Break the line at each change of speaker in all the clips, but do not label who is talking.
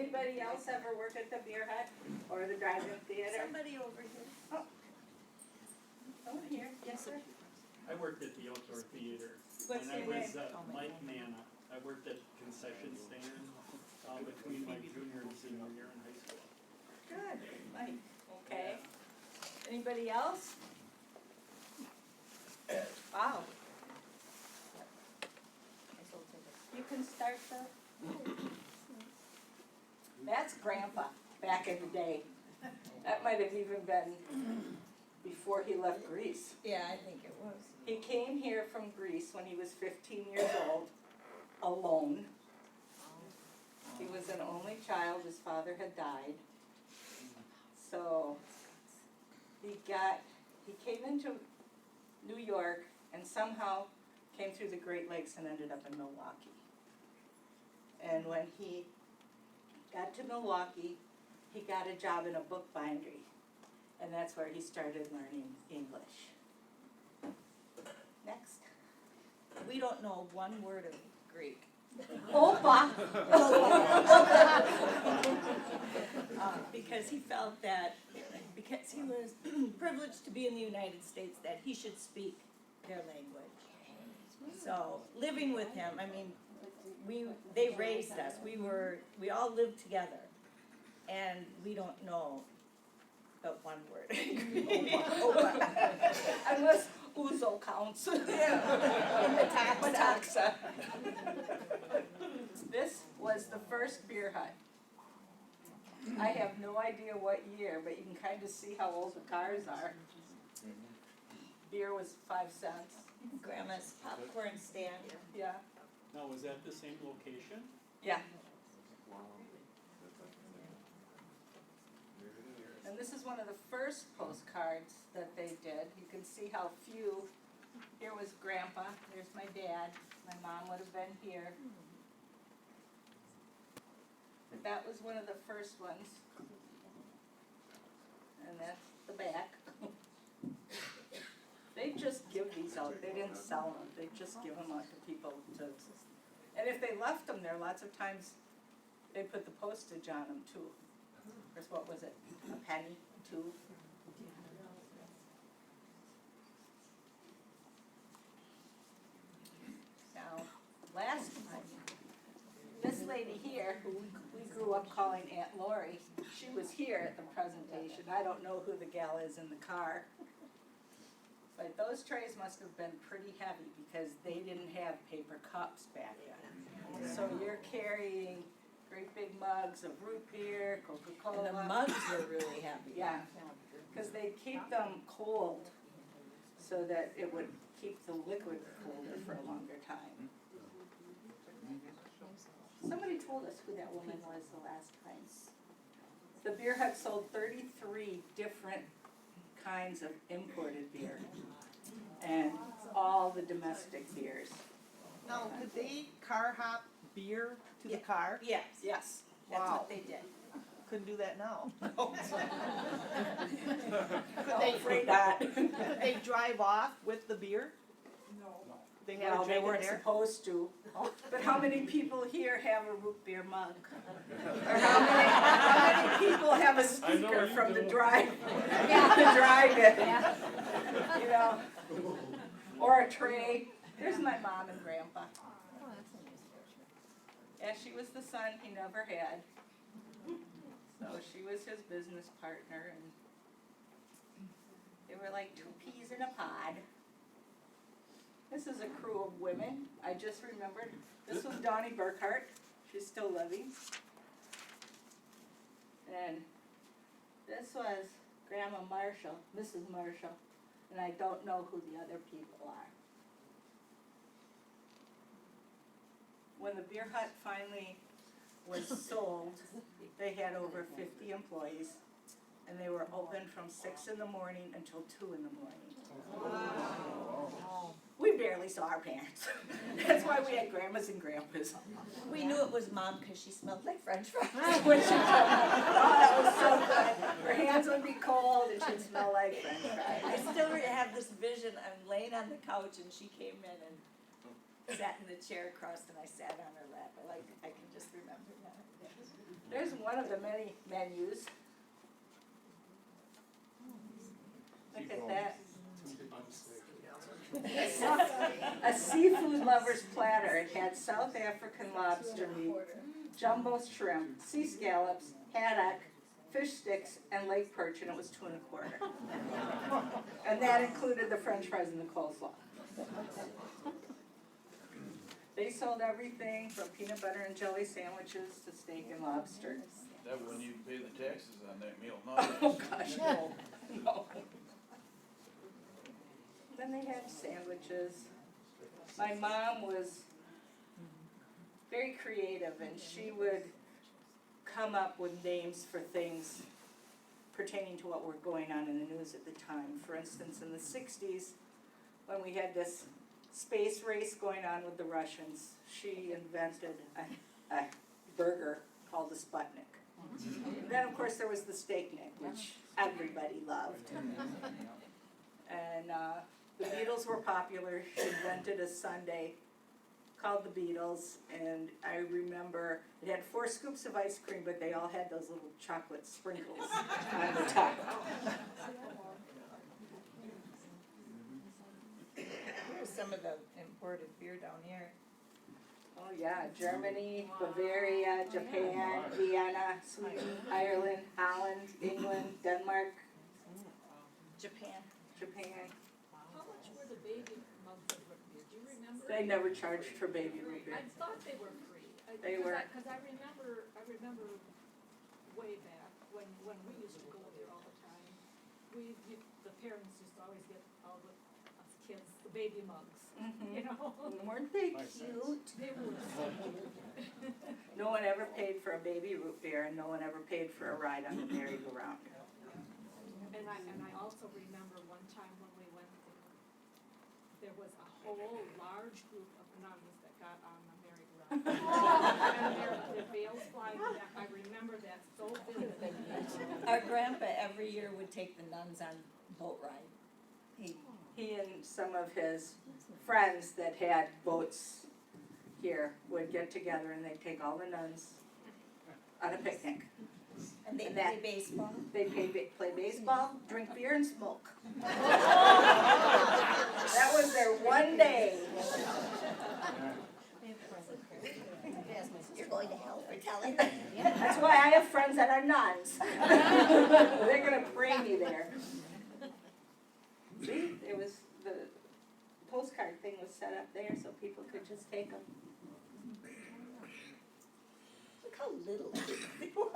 Anybody else ever work at the beer hut or the drive-in theater?
Somebody over here.
Oh, here, yes, sir.
I worked at the outdoor theater.
What's
When I
your
was
name?
Mike Manna. I worked at the concession stand between my junior and senior year in high school.
Good, Mike, okay. Anybody else? Wow. You can start the, that's Grandpa, back in the day. That might have even been before he left Greece.
Yeah, I think it was.
He came here from Greece when he was 15 years old, alone. He was an only child, his father had died. So he came into New York and somehow came through the Great Lakes and ended up in Milwaukee. And when he got to Milwaukee, he got a job in a book bindery. And that's where he started learning English. Next.
We don't know one word of Greek.
Opa!
Because he felt that, because he was privileged to be in the United States, that he should speak their language. So, living with him, I mean, they raised us, we all lived together, and we don't know but one word.
Unless Uzo counts. In the taxa. This was the first beer hut. I have no idea what year, but you can kind of see how old the cars are. Beer was 5 cents.
Grandma's popcorn stand.
Yeah.
Now, was that the same location?
Yeah. And this is one of the first postcards that they did. You can see how few. Here was Grandpa, there's my dad, my mom would have been here. But that was one of the first ones. And that's the back. They just give these out, they didn't sell them, they just give them out to people to, and if they left them there, lots of times they put the postage on them too. Or what was it, a penny, 2? Now, last time, this lady here, who we grew up calling Aunt Lori, she was here at the presentation. I don't know who the gal is in the car. But those trays must have been pretty heavy because they didn't have paper cups back then. So you're carrying great big mugs of root beer, Coca-Cola.
And the mugs were really heavy.
Yeah, because they keep them cold so that it would keep the liquid colder for a longer time. Somebody told us who that woman was the last time. The beer hut sold 33 different kinds of imported beer and all the domestic beers.
Now, could they carhop beer to
Yeah.
the car?
Yes,
Yes.
that's
Wow.
what they did.
Couldn't do that now.
I'm afraid not.
Could they drive off with the beer?
No.
They had
Well,
to
they
drink it
weren't
there?
supposed to. But how many people here have a root beer mug? Or how many people have a speaker
you
from the
do.
drive? Yeah, the drive-in. You know, or a tray. There's my mom and grandpa. Yeah, she was the son he never had. So she was his business partner, and they were like 2 peas in a pod. This is a crew of women. I just remembered. This was Donnie Burkhart. She's still living. And this was Grandma Marshall, Mrs. Marshall. And I don't know who the other people are. When the beer hut finally was sold, they had over 50 employees. And they were open from 6 in the morning until 2 in the morning. Wow. We barely saw our parents. That's why we had grandmas and grandpas.
We knew it was Mom because she smelled like French fries.
When she oh, that was so good. Her hands would be cold and she'd smell like French fries.
I still have this vision, I'm laying on the couch and she came in and sat in the chair across and I sat on her lap. I can just remember that.
There's one of the many menus. Look at that. A seafood lover's platter. It had South African lobster meat, jumbo shrimp, sea scallops, haddock, fish sticks, and lake perch, and it was $2.25. And that included the french fries and the coleslaw. They sold everything from peanut butter and jelly sandwiches to steak and lobster.
That wouldn't even pay the taxes on that meal, no.
Oh gosh, no, no. Then they had sandwiches. My mom was very creative, and she would come up with names for things pertaining to what were going on in the news at the time. For instance, in the 60s, when we had this space race going on with the Russians, she invented a burger called the Sputnik. And then, of course, there was the steak nick, which everybody loved. And the Beatles were popular. She invented a sundae called the Beatles, and I remember it had 4 scoops of ice cream, but they all had those little chocolate sprinkles on the top.
Here's some of the imported beer down here.
Oh yeah, Germany, Bavaria, Japan, Vienna, Sweden, Ireland, Holland, England, Denmark,
Japan.
Japan.
How much were the baby mugs of root beer? Do you remember?
They never charged for baby root beer.
I thought they were free.
They were.
Because I remember way back when we used to go there all the time. The parents used to always get all the us kids the baby mugs, you know.
Weren't they
Nice.
cute?
They were so cute.
No one ever paid for a baby root beer, and no one ever paid for a ride on the merry-go-round.
And I also remember one time when we went there was a whole large group of nuns that got on the merry-go-round. And their veils flying back. I remember that so vividly.
Our grandpa every year would take the nuns on boat ride.
He and some of his friends that had boats here would get together, and they'd take all the nuns on a picnic.
And they
And
play
that-
baseball.
They play baseball, drink beer, and smoke. That was their one day.
You're going to hell for telling.
That's why I have friends that are nuns. They're gonna pray me there. See, it was, the postcard thing was set up there so people could just take them.
Look how little it was.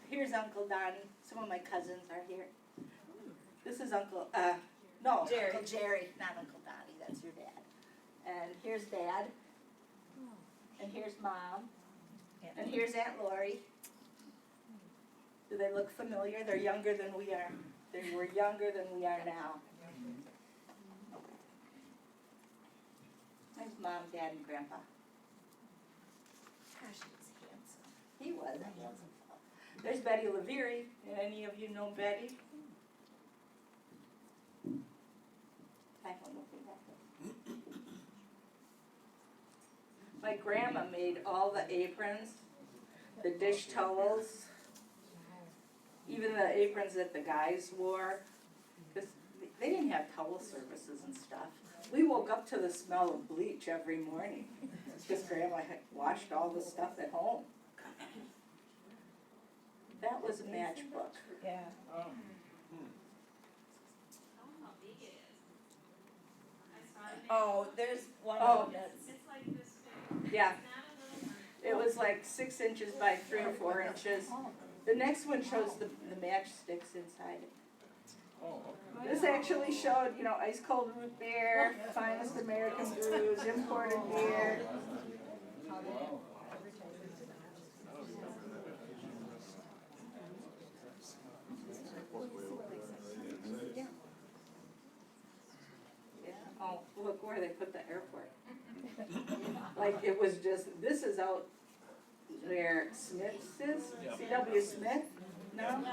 Here's Uncle Donnie. Some of my cousins are here. This is Uncle Jerry, not Uncle Donnie, that's your dad. And here's Dad. And here's Mom. And here's Aunt Lori. Do they look familiar? They're younger than we are. They were younger than we are now. There's Mom, Dad, and Grandpa.
Gosh, he was handsome.
He was a handsome fellow. There's Betty Leveri. Any of you know Betty? I don't know who that is. My grandma made all the aprons, the dish towels, even the aprons that the guys wore, because they didn't have towel services and stuff. We woke up to the smell of bleach every morning, because Grandma had washed all the stuff at home. That was a matchbook.
Yeah. Oh, there's one
Oh.
of them that's.
Yeah. It was like 6 inches by 3 or 4 inches. The next one shows the matchsticks inside it. This actually showed, ice cold root beer, finest American brews, imported beer. Yeah. Oh, look where they put the airport. Like it was just, this is out where Smith's is, C.W. Smith, no?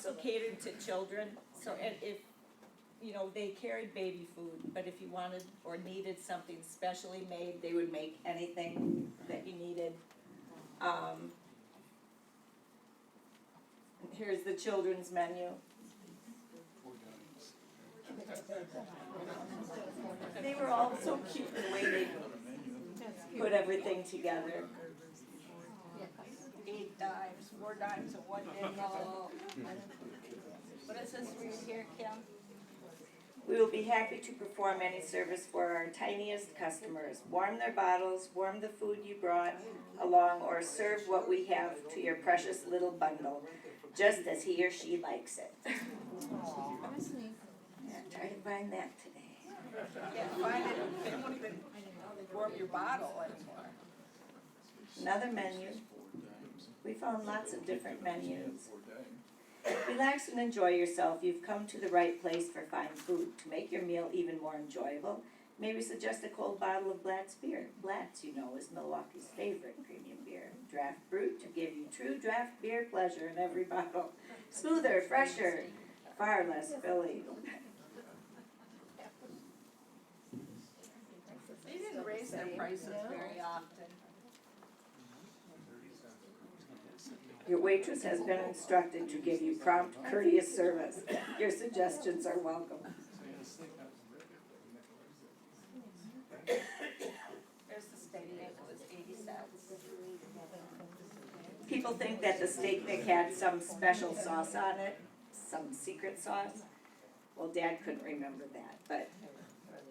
also catered to children, so, and if, you know, they carried baby food, but if you wanted or needed something specially made, they would make anything that you needed. Here's the children's menu. They were all so cute the way they put everything together.
8 dimes, 4 dimes, and 1 nickel. What is this read here, Kim?
We will be happy to perform any service for our tiniest customers. Warm their bottles, warm the food you brought along, or serve what we have to your precious little bundle, just as he or she likes it. Yeah, try to find that today.
Can't find it, they won't even warm your bottle anymore.
Another menu. We found lots of different menus. Relax and enjoy yourself. You've come to the right place for fine food. To make your meal even more enjoyable, may we suggest a cold bottle of Blatt's beer. Blatt's, you know, is Milwaukee's favorite premium beer. Draft brewed to give you true draft beer pleasure in every bottle. Smoother, fresher, far less filling.
They didn't raise their prices very often.
Your waitress has been instructed to give you prompt, courteous service. Your suggestions are welcome.
There's the steak nick, it was 80 cents.
People think that the steak nick had some special sauce on it, some secret sauce. Well, Dad couldn't remember that, but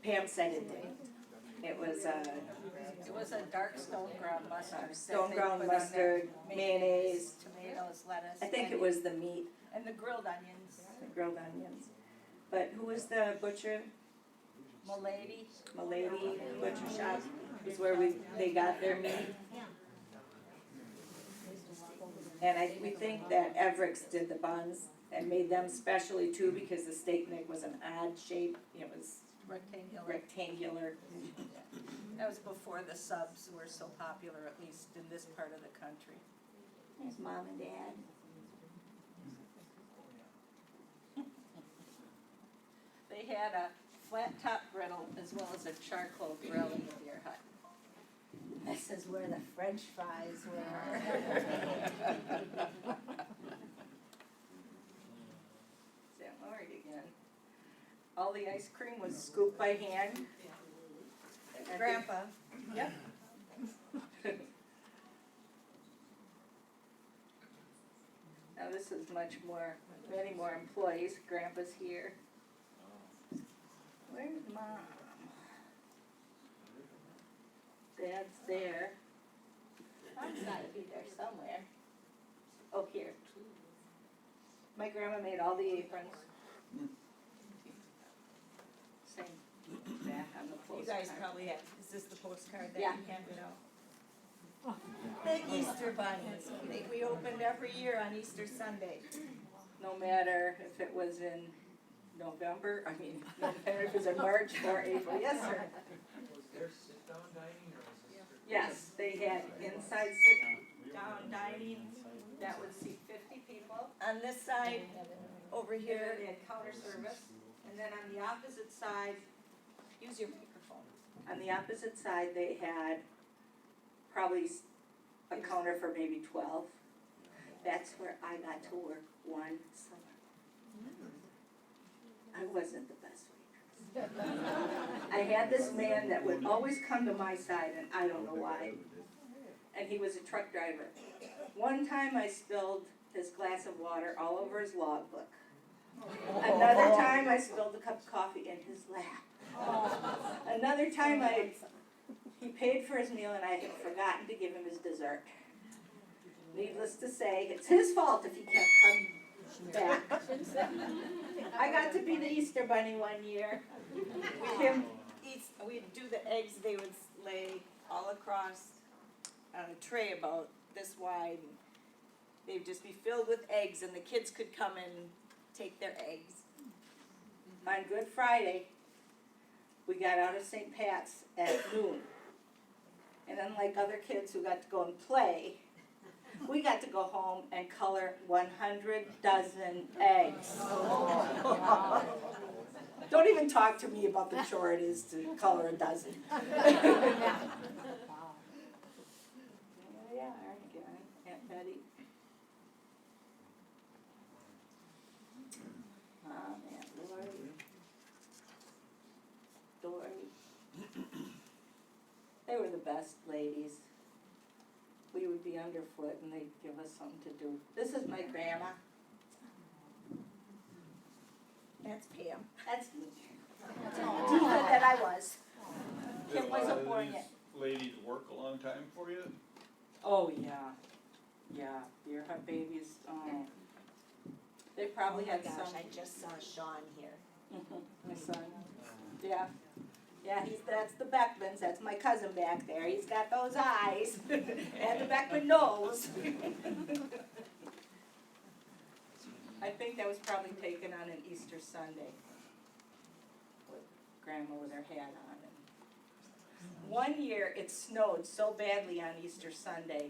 Pam said it did. It was
It was a dark stone ground mustard. that
stone
they
ground
put on
mustard,
there.
mayonnaise.
Tomatoes, lettuce.
I think it was the meat,
And the grilled onions.
the grilled onions. But who was the butcher?
Milady.
Milady Butcher Shop is where they got their meat. And we think that Everett's did the buns and made them specially too, because the steak nick was an odd shape. It was rectangular.
That was before the subs were so popular, at least in this part of the country.
There's Mom and Dad.
They had a flat top griddle as well as a charcoal grill in the beer hut.
This is where the French fries were.
St. Lord again. All the ice cream was scooped by hand.
Grandpa.
Yep. Now this is many more employees. Grandpa's here. Where's Mom? Dad's there. Mom's gotta be there somewhere. Oh, here. My grandma made all the aprons. Same back on the postcard.
You guys probably have, is this the postcard that
Yeah.
you handed out? The Easter bunnies, we opened every year on Easter Sunday.
No matter if it was in November, no matter if it was in March or April, yes, sir.
Was there sit-down dining or was this?
Yes, they had inside sit-down dining that would seat 50 people.
On this side, over
Here
here,
they had counter service, and then on the opposite side,
use your microphone.
on the opposite side, they had probably a counter for maybe 12. That's where I got to work one summer. I wasn't the best waitress. I had this man that would always come to my side, and I don't know why. And he was a truck driver. One time I spilled his glass of water all over his logbook. Another time I spilled a cup of coffee in his lap. Another time he paid for his meal and I had forgotten to give him his dessert. Needless to say, it's his fault if he kept coming back. I got to be the Easter Bunny one year.
We'd do the eggs, they would lay all across on a tray about this wide. And they'd just be filled with eggs and the kids could come and take their eggs.
On Good Friday, we got out of St. Pat's at noon. And unlike other kids who got to go and play, We got to go home and color 100 dozen eggs. Don't even talk to me about the chore it is to color a dozen. Yeah, Aunt Betty. Aunt Lori. Dory. They were the best ladies. We would be underfoot and they'd give us something to do. This is my grandma.
That's Pam.
That's me. Diva that I was.
Did
Kim
a lot
wasn't
of
born
these
yet.
ladies work a long time for you?
Oh, yeah. Yeah, deer hunt babies, they probably had some.
Oh my gosh, I just saw Sean here.
My son, yeah. Yeah, that's the Beckmans, that's my cousin back there, he's got those eyes, and the Beckman nose. I think that was probably taken on an Easter Sunday, with Grandma with her hat on. And one year, it snowed so badly on Easter Sunday,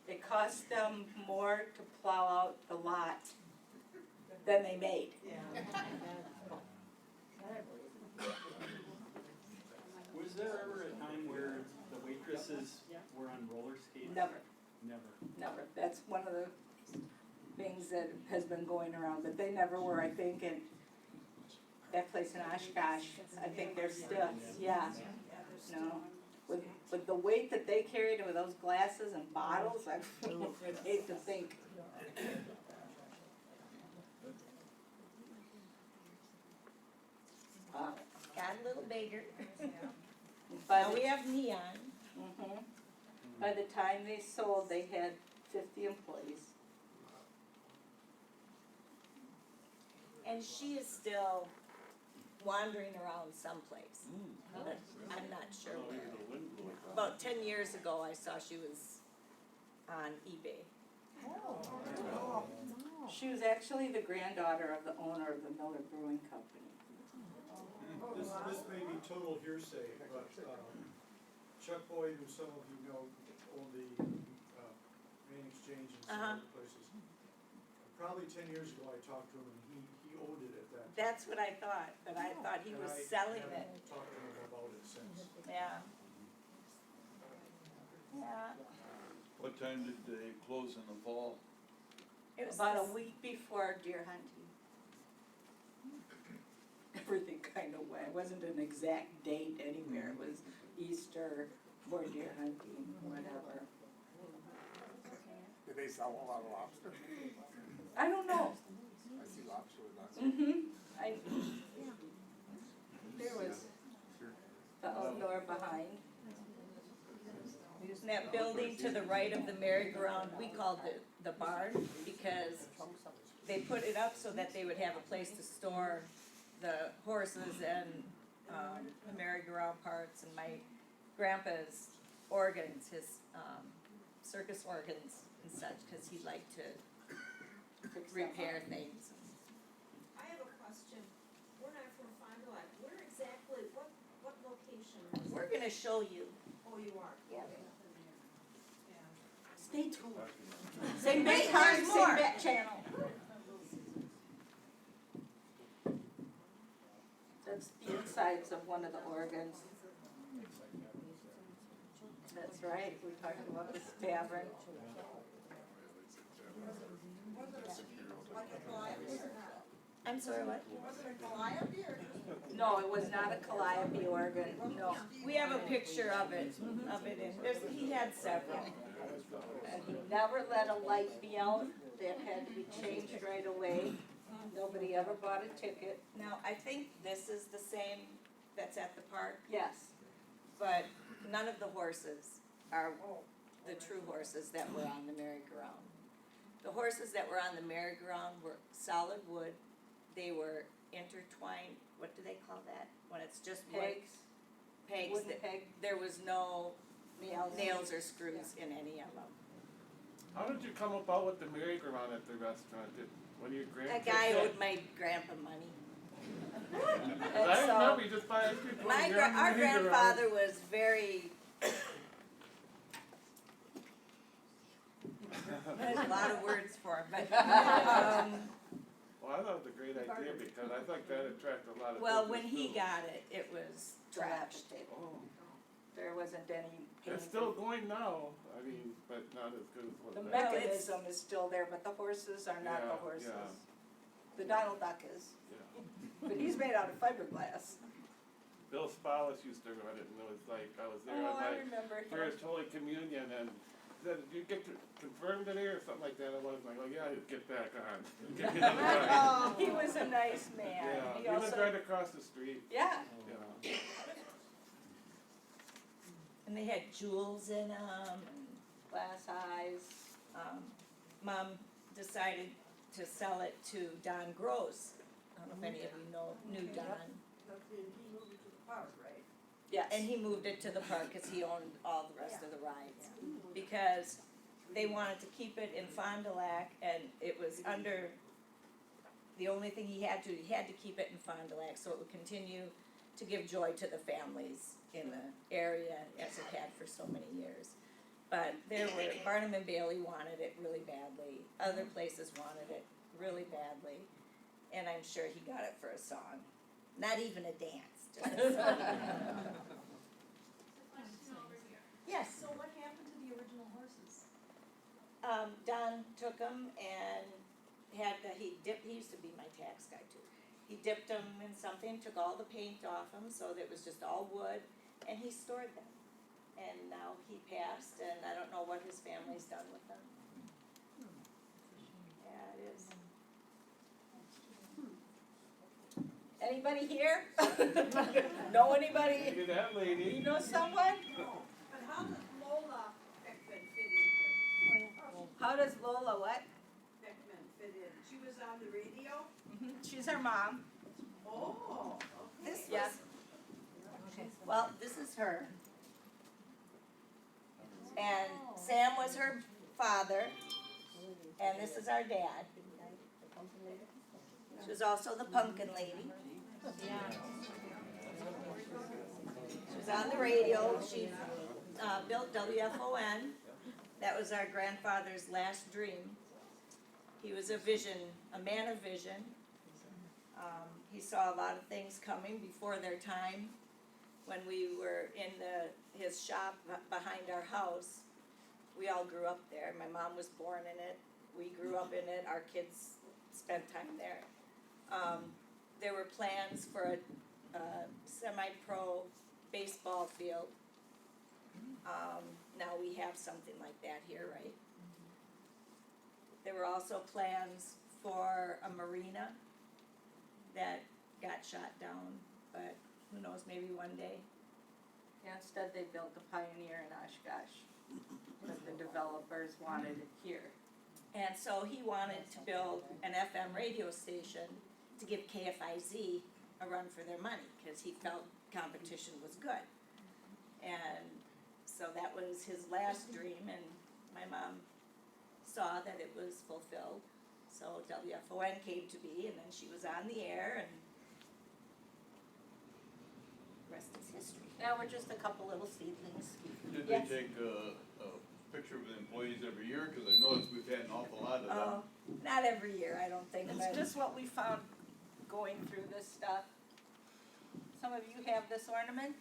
it cost them more to plow out the lot than they made.
Was there ever a time where the waitresses were on roller skates?
Never.
Never.
That's one of the things that has been going around, but they never were, I think, in that place in Oshkosh. I think they're still, yeah. No, with the weight that they carried with those glasses and bottles, I hate to think.
Got a little bigger.
By
Now
the-
we have neon.
Mhm. By the time they sold, they had 50 employees.
And she is still wandering around someplace. But I'm not sure
Oh,
where.
the wind blew it.
About 10 years ago, I saw she was on eBay.
She was actually the granddaughter of the owner of the Miller Brewing Company.
This may be total hearsay, but Chuck Boyd, who some of you know, owned the main exchange in some other places. Probably 10 years ago, I talked to him and he owned it at that time.
That's what I thought, but I thought he was
And I
selling it.
haven't talked to him about it since.
Yeah. Yeah.
What time did they close in the fall?
It was
About a
this-
week before deer hunting. Everything kind of went, it wasn't an exact date anywhere, it was Easter or deer hunting, whatever.
Did they sell a lot of lobster?
I don't know.
I see lobster with lots of.
There was the outdoor behind.
And that building to the right of the merry-go-round, we called it the barn because they put it up so that they would have a place to store the horses and the merry-go-round parts and my grandpa's organs, his circus organs and such, because he liked to repair things.
I have a question. We're not from Fond du Lac. Where exactly, what location is it?
We're gonna show you.
Oh, you are?
Yeah.
Stay tuned. Same
Wait,
bat time,
there's
same
more.
bat channel. That's the insides of one of the organs. That's right, we talked about this tavern.
I'm sorry, what?
No, it was not a calliope organ, no.
We have a picture of it in, he had several.
And he never let a light be out, that had to be changed right away. Nobody ever bought a ticket.
Now, I think this is the same that's at the park,
Yes,
but none of the horses are the true horses that were on the merry-go-round. The horses that were on the merry-go-round were solid wood, they were intertwined, what do they call that? When it's just wood?
pegs,
Pegs,
wooden
that-
peg,
there was no
nails.
nails or screws in any of them.
How did you come about with the merry-go-round at the restaurant? Did one of your
That
grandkids?
guy owed my grandpa money.
And
I
so,
remember you just buy people.
Our grandfather was very There's a lot of words for it, but,
Well, I thought it was a great idea because I think that attracted a lot of
well, when
business,
he
too.
got it, it was trash.
Oh,
There wasn't any
it's
paint.
still going now, I mean, but not as good as what
The
that.
Well,
mechanism is still there, but the horses are not the
Yeah,
horses.
yeah.
The Donald Duck is,
Yeah.
but he's made out of fiberglass.
Bill Spallis used to run it, and it was like, I was there
Oh,
on
I
my
remember him.
first Holy Communion, and said, did you get confirmed today or something like that? I was like, oh yeah, get back on. Get me another ride.
Oh, he was a nice man.
Yeah,
He
he lived
also,
right across the street,
yeah,
yeah.
And they had jewels in them,
glass eyes.
Mom decided to sell it to Don Gross. I don't know if any of you knew Don.
Yes.
And he moved it to the park because he owned all the rest of the rides. Because they wanted to keep it in Fond du Lac, and it was under, the only thing he had to keep it in Fond du Lac so it would continue to give joy to the families in the area as it had for so many years. But Barnum and Bailey wanted it really badly, other places wanted it really badly, and I'm sure he got it for a song. Not even a dance, just a song. Yes.
So what happened to the original horses?
Don took them and he used to be my tax guy too. He dipped them in something, took all the paint off them, so that it was just all wood, and he stored them. And now he passed, and I don't know what his family's done with them. Yeah, it is.
Anybody here? Know anybody?
Look at that lady.
You know someone?
But how does Lola Beckman fit in here?
How does Lola what?
Beckman fit in? She was on the radio?
She's her mom.
Oh, okay.
This
Yeah.
Well, this is her. And Sam was her father, and this is our dad. She was also the pumpkin lady. She was on the radio. She built WFON. That was our grandfather's last dream. He was a man of vision. He saw a lot of things coming before their time. When we were in his shop behind our house, we all grew up there. My mom was born in it. We grew up in it. Our kids spent time there. There were plans for a semi-pro baseball field. Now we have something like that here, right? There were also plans for a marina that got shot down, but who knows, maybe one day.
Yeah, instead they built a Pioneer in Oshkosh, but the developers wanted it here.
And so he wanted to build an FM radio station to give KFIZ a run for their money, because he felt competition was good. And so that was his last dream, and my mom saw that it was fulfilled. So WFON came to be, and then she was on the air, and the rest is history.
Now we're just a couple little seedlings.
Did
Yes.
they take a picture of the employees every year? Cause I noticed we've had an awful lot of them.
Oh, not every year, I don't think,
It's
but
just what we found going through this stuff. Some of you have this ornament?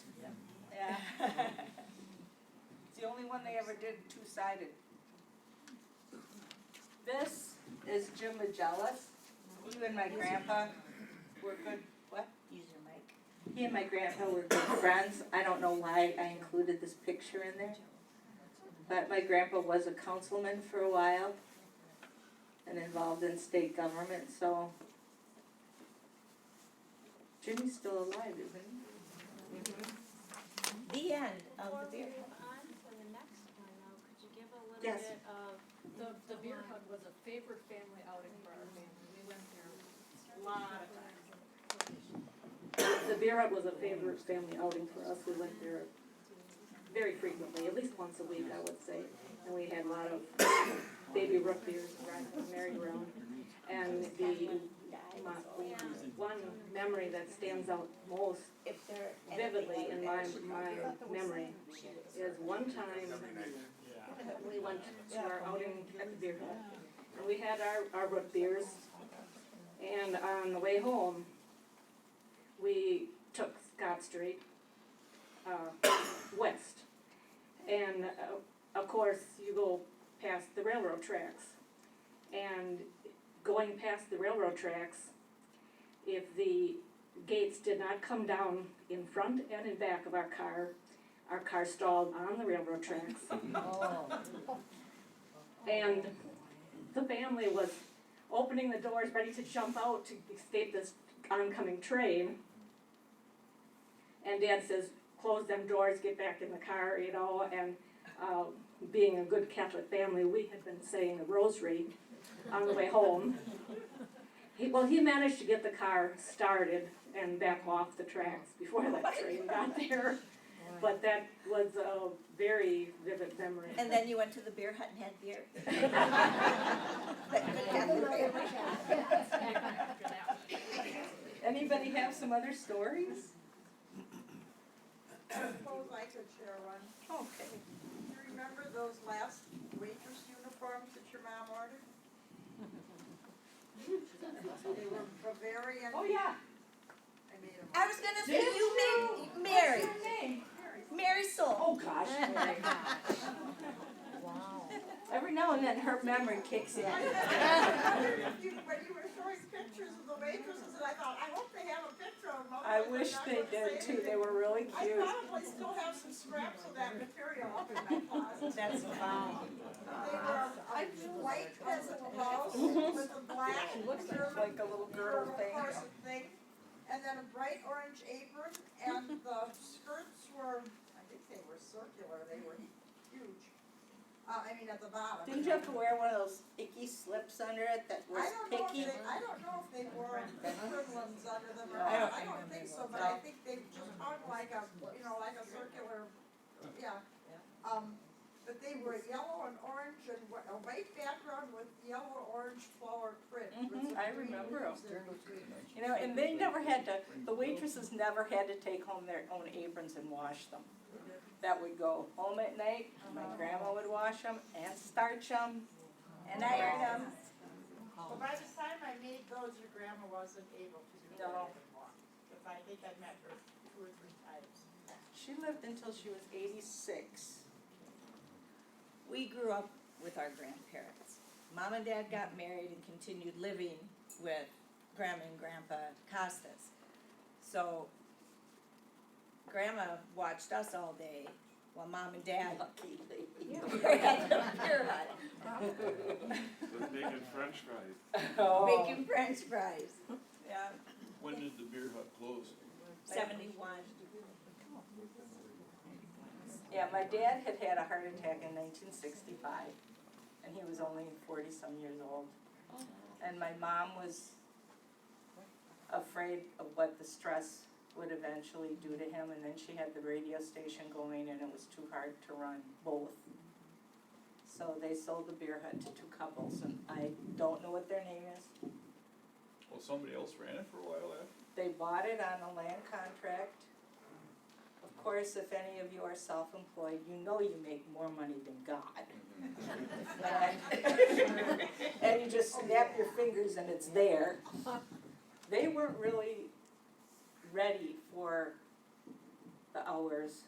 Yeah. It's the only one they ever did two-sided. This is Jim Magellas. He and my grandpa were good, what?
use your mic.
He and my grandpa were good friends. I don't know why I included this picture in there. But my grandpa was a councilman for a while and involved in state government, so Jimmy's still alive, isn't he?
The end of
Before
the
we
beer.
move on to the next one, now, could you give a little
Yes.
bit of,
The beer hug was a favorite family outing for our family. We went there a lot of times.
The beer hut was a favorite family outing for us. We went there very frequently, at least once a week, I would say. And we had a lot of baby root beers riding the merry-go-round. And one memory that stands out most
If they're
vividly in my memory is one time we went to our outing at the beer hut. And we had our root beers. And on the way home, we took Scott Street, west. And, of course, you go past the railroad tracks. And going past the railroad tracks, if the gates did not come down in front and in back of our car stalled on the railroad tracks. And the family was opening the doors, ready to jump out to escape this oncoming train. And Dad says, close them doors, get back in the car, you know, and being a good Catholic family, we had been saying the rosary on the way home. He managed to get the car started and back off the tracks before that train got there. But that was a very vivid memory.
And then you went to the beer hut and had beer.
Anybody have some other stories?
I suppose I could share one.
Okay.
You remember those last waitress uniforms that your mom ordered? They were Bavarian.
Oh, yeah.
I made them.
I was gonna say, you made Mary.
What's her name?
Mary Soul.
Oh, gosh. Every now and then her memory kicks in.
I wondered if you, when you were showing pictures of the waitresses, and I thought, I hope they have a picture of them.
I wish they did too, they were really
I
cute.
probably still have some scraps of that material up in my closet.
That's fine.
They were white as a blouse with a black German
Like a little girdle thing.
corset thing, and then a bright orange apron, and the skirts were, I think they were circular, they were huge. At the bottom.
Didn't you have to wear one of those icky slips under it that was picky?
I don't know if they wore equivalents under them or
I
not,
don't-
I don't think so, but I think they just hung like a, like a circular, yeah. But they were yellow and orange and a white background with yellow orange flower print. with some
I
green
remember
leaves in between.
You know, and they never had to, the waitresses never had to take home their own aprons and wash them. That would go home at night, my grandma would wash them and starch them and iron them.
Well, by the time I made those, your grandma wasn't able to do that
No.
anymore. Because I think I met her 2 or 3 times.
She lived until she was 86.
We grew up with our grandparents. Mom and Dad got married and continued living with Grandma and Grandpa Costas. So Grandma watched us all day while Mom and Dad
Lucky lady.
were at the beer hut
Was making french fries.
Oh.
making French fries. Yeah,
When did the beer hut close?
71.
Yeah, my dad had had a heart attack in 1965, and he was only 40-some years old. And my mom was afraid of what the stress would eventually do to him, and then she had the radio station going, and it was too hard to run both. So they sold the beer hut to 2 couples, and I don't know what their name is.
Well, somebody else ran it for a while after.
They bought it on a land contract. Of course, if any of you are self-employed, you know you make more money than God. And you just snap your fingers and it's there. They weren't really ready for the hours,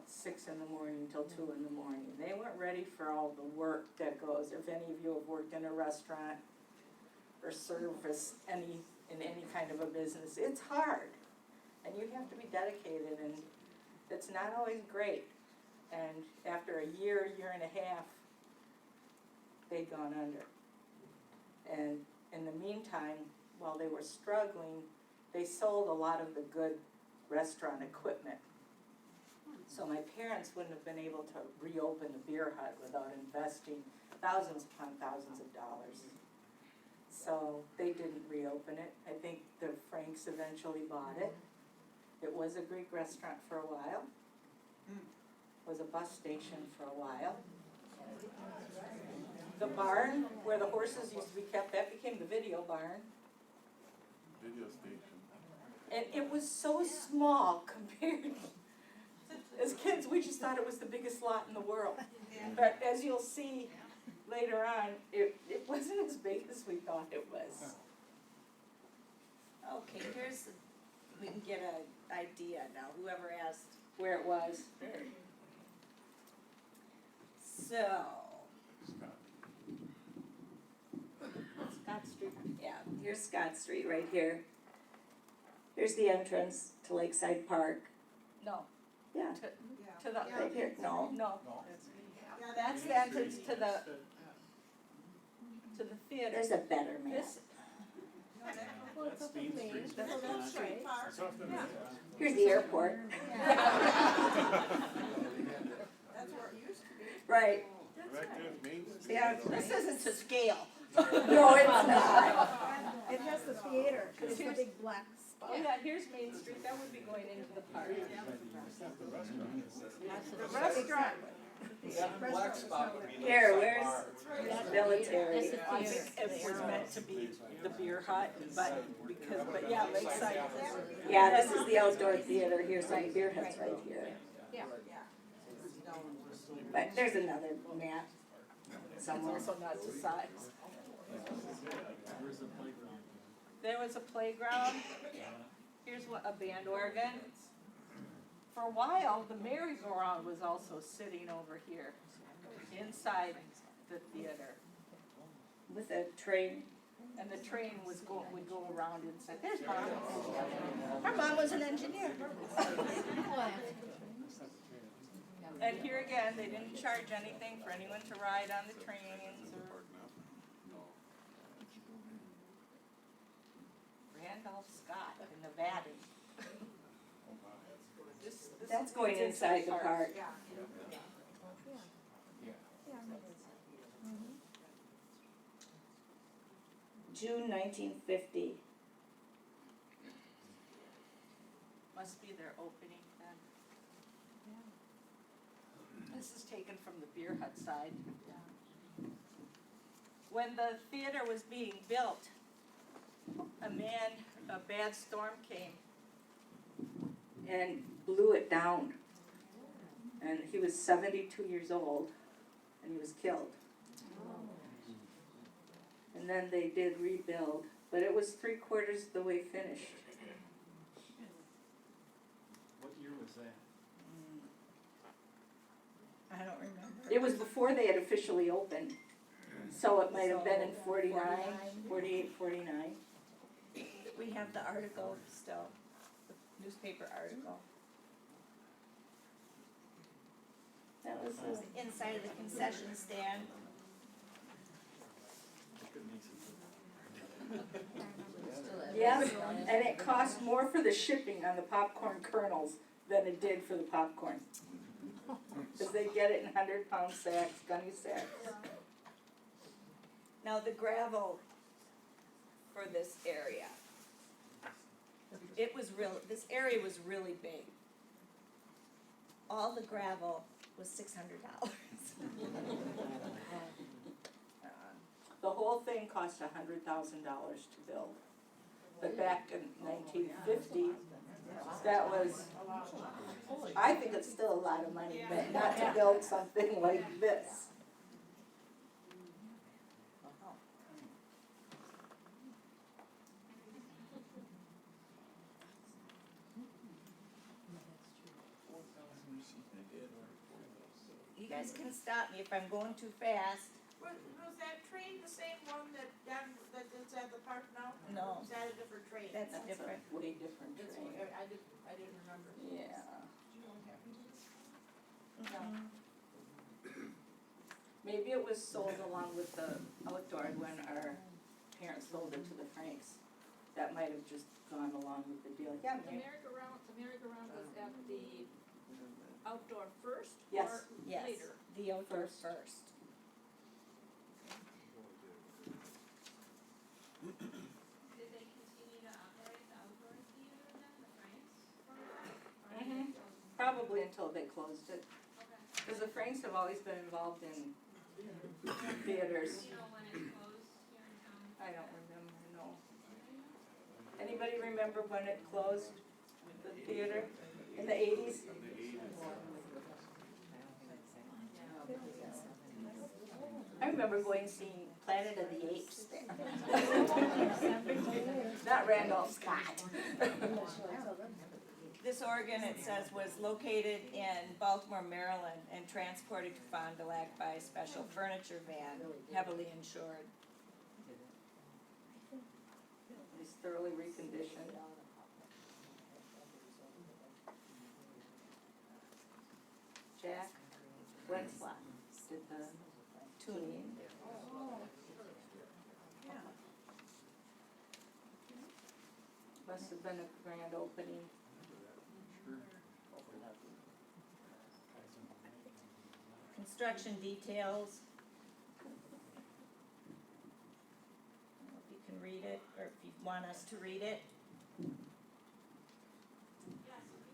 6 in the morning till 2 in the morning. They weren't ready for all the work that goes. If any of you have worked in a restaurant or service in any kind of a business, it's hard. And you have to be dedicated, and it's not always great. And after a year and a half, they'd gone under. And in the meantime, while they were struggling, they sold a lot of the good restaurant equipment. So my parents wouldn't have been able to reopen the beer hut without investing thousands upon thousands of dollars. So they didn't reopen it. I think the Franks eventually bought it. It was a Greek restaurant for a while. Was a bus station for a while. The barn where the horses used to be kept, that became the video barn.
Video station.
And it was so small compared to As kids, we just thought it was the biggest lot in the world. But as you'll see later on, it wasn't as big as we thought it was.
Okay, here's, we can get an idea now, whoever asked.
Where it was.
So,
Scott Street.
yeah, here's Scott Street right here. Here's the entrance to Lakeside Park.
No,
Yeah,
to the,
right here, no.
no,
Yeah,
that's the entrance to the theater.
There's a better map.
This,
That's Main Street.
That's Street Park.
It's off the map.
Here's the airport.
That's where it used to be.
Right,
Right there's Main Street.
yeah,
this isn't to scale.
no, it's not.
It has the theater,
Cause
it's a
here's-
big black spot.
Oh yeah, here's Main Street, that would be going into the park.
The restaurant.
That black spot would be like
Here,
some
where's
bar.
military?
I think it was meant to be the beer hut, but yeah, Lakeside.
Yeah, this is the outdoor theater, here's some beer huts right here.
Yeah.
But there's another map
It's
somewhere.
also not to size. There was a playground. Here's what, a band organ. For a while, the merry-go-round was also sitting over here, inside the theater.
With a train.
And the train would go around inside. There's Mom.
Our mom was an engineer.
And here again, they didn't charge anything for anyone to ride on the trains or. Randolph Scott in Nevada.
That's going inside the park.
Yeah.
June 1950.
Must be their opening then. This is taken from the beer hut side. When the theater was being built, a bad storm came
And blew it down. And he was 72 years old, and he was killed. And then they did rebuild, but it was 3/4 of the way finished.
What year was that?
I don't remember. It was before they had officially opened, so it might have been in 49, 48, 49. We have the article still, the newspaper article. That was the inside of the concession stand. Yes, and it cost more for the shipping on the popcorn kernels than it did for the popcorn. Cause they get it in 100-pound sacks, gunny sacks. Now the gravel for this area. This area was really big. All the gravel was $600. The whole thing cost $100,000 to build. But back in 1950, that was, I think it's still a lot of money, but not to build something like this. You guys can stop me if I'm going too fast.
Was that train the same one that is at the park now?
No,
Is that a different train?
that's different.
Way different
That's
train.
what- I didn't remember.
Yeah.
No.
Maybe it was sold along with the outdoor when our parents sold it to the Franks. That might have just gone along with the deal. Yeah,
The merry-go-round was at the outdoor first
Yes.
or
Yes,
later?
the outdoor first.
Did they continue to operate the outdoor theater then, the Franks? Or did they close?
Probably until they closed it.
Okay.
Because the Franks have always been involved in theaters.
You know when it closed here in town?
I don't remember, no. Anybody remember when it closed, the theater? In the 80s?
I remember going and seeing Planet of the Apes there. Not Randolph Scott. This organ, it says, was located in Baltimore, Maryland, and transported to Fond du Lac by a special furniture van, heavily insured.
It's thoroughly reconditioned. Jack Wenslop did the tuning. Must have been a grand opening.
Construction details. I don't know if you can read it, or if you want us to read it.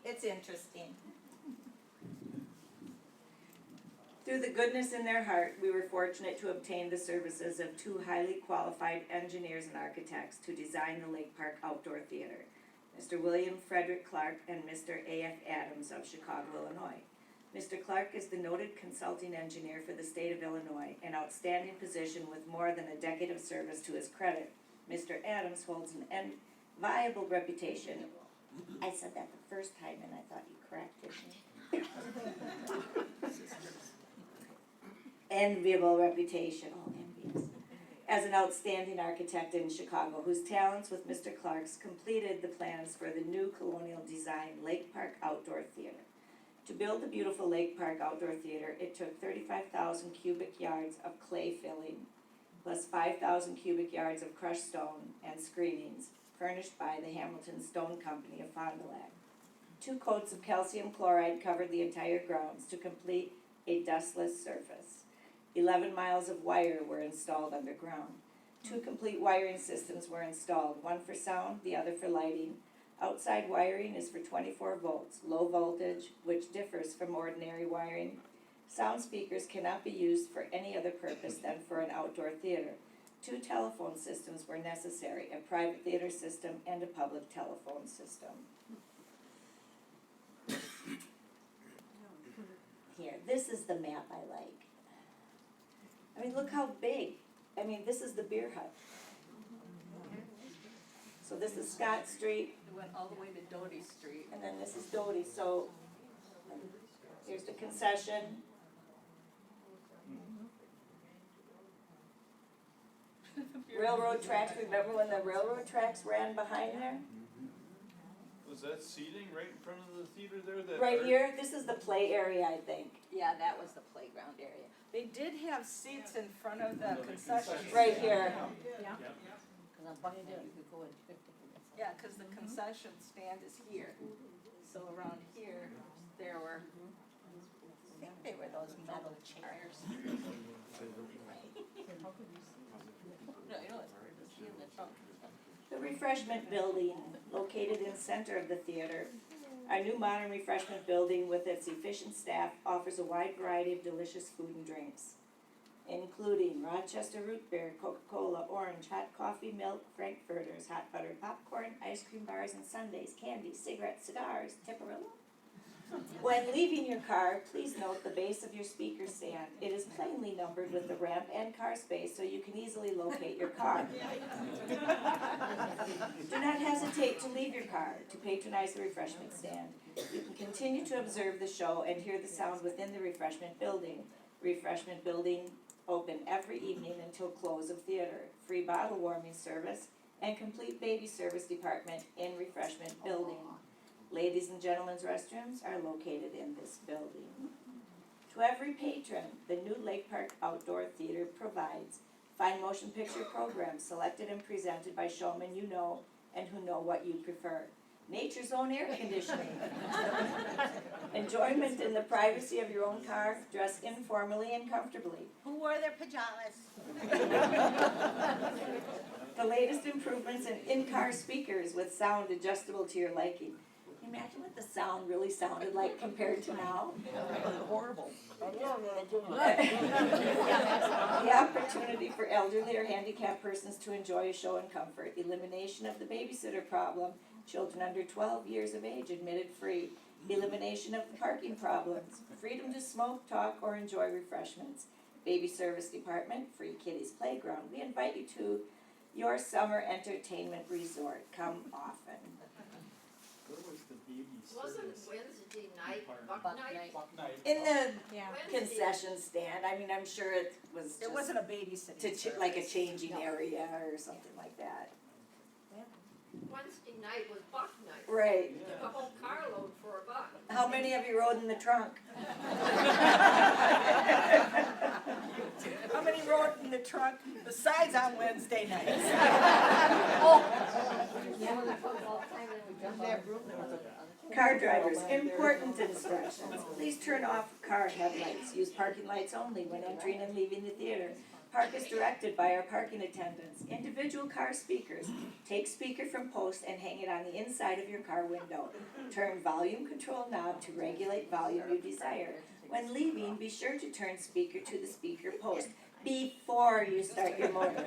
It's interesting. Through the goodness in their heart, we were fortunate to obtain the services of two highly qualified engineers and architects to design the Lake Park Outdoor Theater, Mr. William Frederick Clark and Mr. A.F. Adams of Chicago, Illinois. Mr. Clark is the noted consulting engineer for the state of Illinois, an outstanding position with more than a decade of service to his credit. Mr. Adams holds an enviable reputation. I said that the first time and I thought you corrected me. Enviable reputation, oh envious, as an outstanding architect in Chicago, whose talents with Mr. Clark's completed the plans for the new colonial design Lake Park Outdoor Theater. To build the beautiful Lake Park Outdoor Theater, it took 35,000 cubic yards of clay filling, plus 5,000 cubic yards of crushed stone and screenings, furnished by the Hamilton Stone Company of Fond du Lac. 2 coats of calcium chloride covered the entire grounds to complete a dustless surface. 11 miles of wire were installed underground. 2 complete wiring systems were installed, one for sound, the other for lighting. Outside wiring is for 24 volts, low voltage, which differs from ordinary wiring. Sound speakers cannot be used for any other purpose than for an outdoor theater. 2 telephone systems were necessary, a private theater system and a public telephone system. Here, this is the map I like. I mean, look how big. I mean, this is the beer hut. So this is Scott Street,
It went all the way to Doty Street.
and then this is Doty, so here's the concession. Railroad tracks, remember when the railroad tracks ran behind there?
Was that seating right in front of the theater there? That
Right
art-
here, this is the play area, I think.
Yeah, that was the playground area. They did have seats in front of the concession.
Right here.
Yeah. Yeah, cause the concession stand is here. So around here, there were, I think they were those metal chairs. No, you know, it's in the trunk.
The refreshment building, located in center of the theater. Our new modern refreshment building with its efficient staff offers a wide variety of delicious food and drinks, including Rochester root beer, Coca-Cola, orange, hot coffee, milk, frankfurters, hot buttered popcorn, ice cream bars and sundaes, candy, cigarettes, cigars, Tipperillo. When leaving your car, please note the base of your speaker stand. It is plainly numbered with the ramp and car space so you can easily locate your car. Do not hesitate to leave your car to patronize the refreshment stand. You can continue to observe the show and hear the sound within the refreshment building. Refreshment building open every evening until close of theater. Free bottle warming service and complete baby service department in refreshment building. Ladies and gentlemen's restrooms are located in this building. To every patron, the new Lake Park Outdoor Theater provides fine motion picture programs selected and presented by showmen you know and who know what you prefer. Nature's own air conditioning. Enjoyment in the privacy of your own car, dress informally and comfortably.
Who wore their pajamas?
The latest improvements in in-car speakers with sound adjustable to your liking. Can you imagine what the sound really sounded like compared to now?
Horrible.
The opportunity for elderly or handicapped persons to enjoy a show in comfort. Elimination of the babysitter problem. Children under 12 years of age admitted free. elimination of the parking problems, freedom to smoke, talk, or enjoy refreshments, baby service department, free kiddies playground. We invite you to your summer entertainment resort. Come often.
Where was the baby
Wasn't
service?
Wednesday night,
Department?
Buck night?
Buck night.
In the
Yeah.
concession stand, I mean, I'm sure it was
There
just
wasn't a babysitting
to
service.
like a changing area or something like that.
Wednesday night was Buck night.
Right.
Took a whole carload for a buck.
How many of you rode in the trunk?
How many rode in the truck besides on Wednesday nights?
Car drivers, important instructions. Please turn off car headlights. Use parking lights only when entering and leaving the theater. Park as directed by our parking attendants. Individual car speakers. Take speaker from post and hang it on the inside of your car window. Turn volume control knob to regulate volume you desire. When leaving, be sure to turn speaker to the speaker post before you start your motor.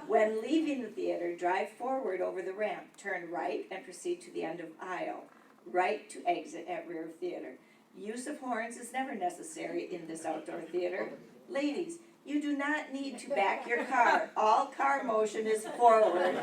When leaving the theater, drive forward over the ramp. Turn right and proceed to the end of aisle. Right to exit at rear of theater. Use of horns is never necessary in this outdoor theater. Ladies, you do not need to back your car. All car motion is forward.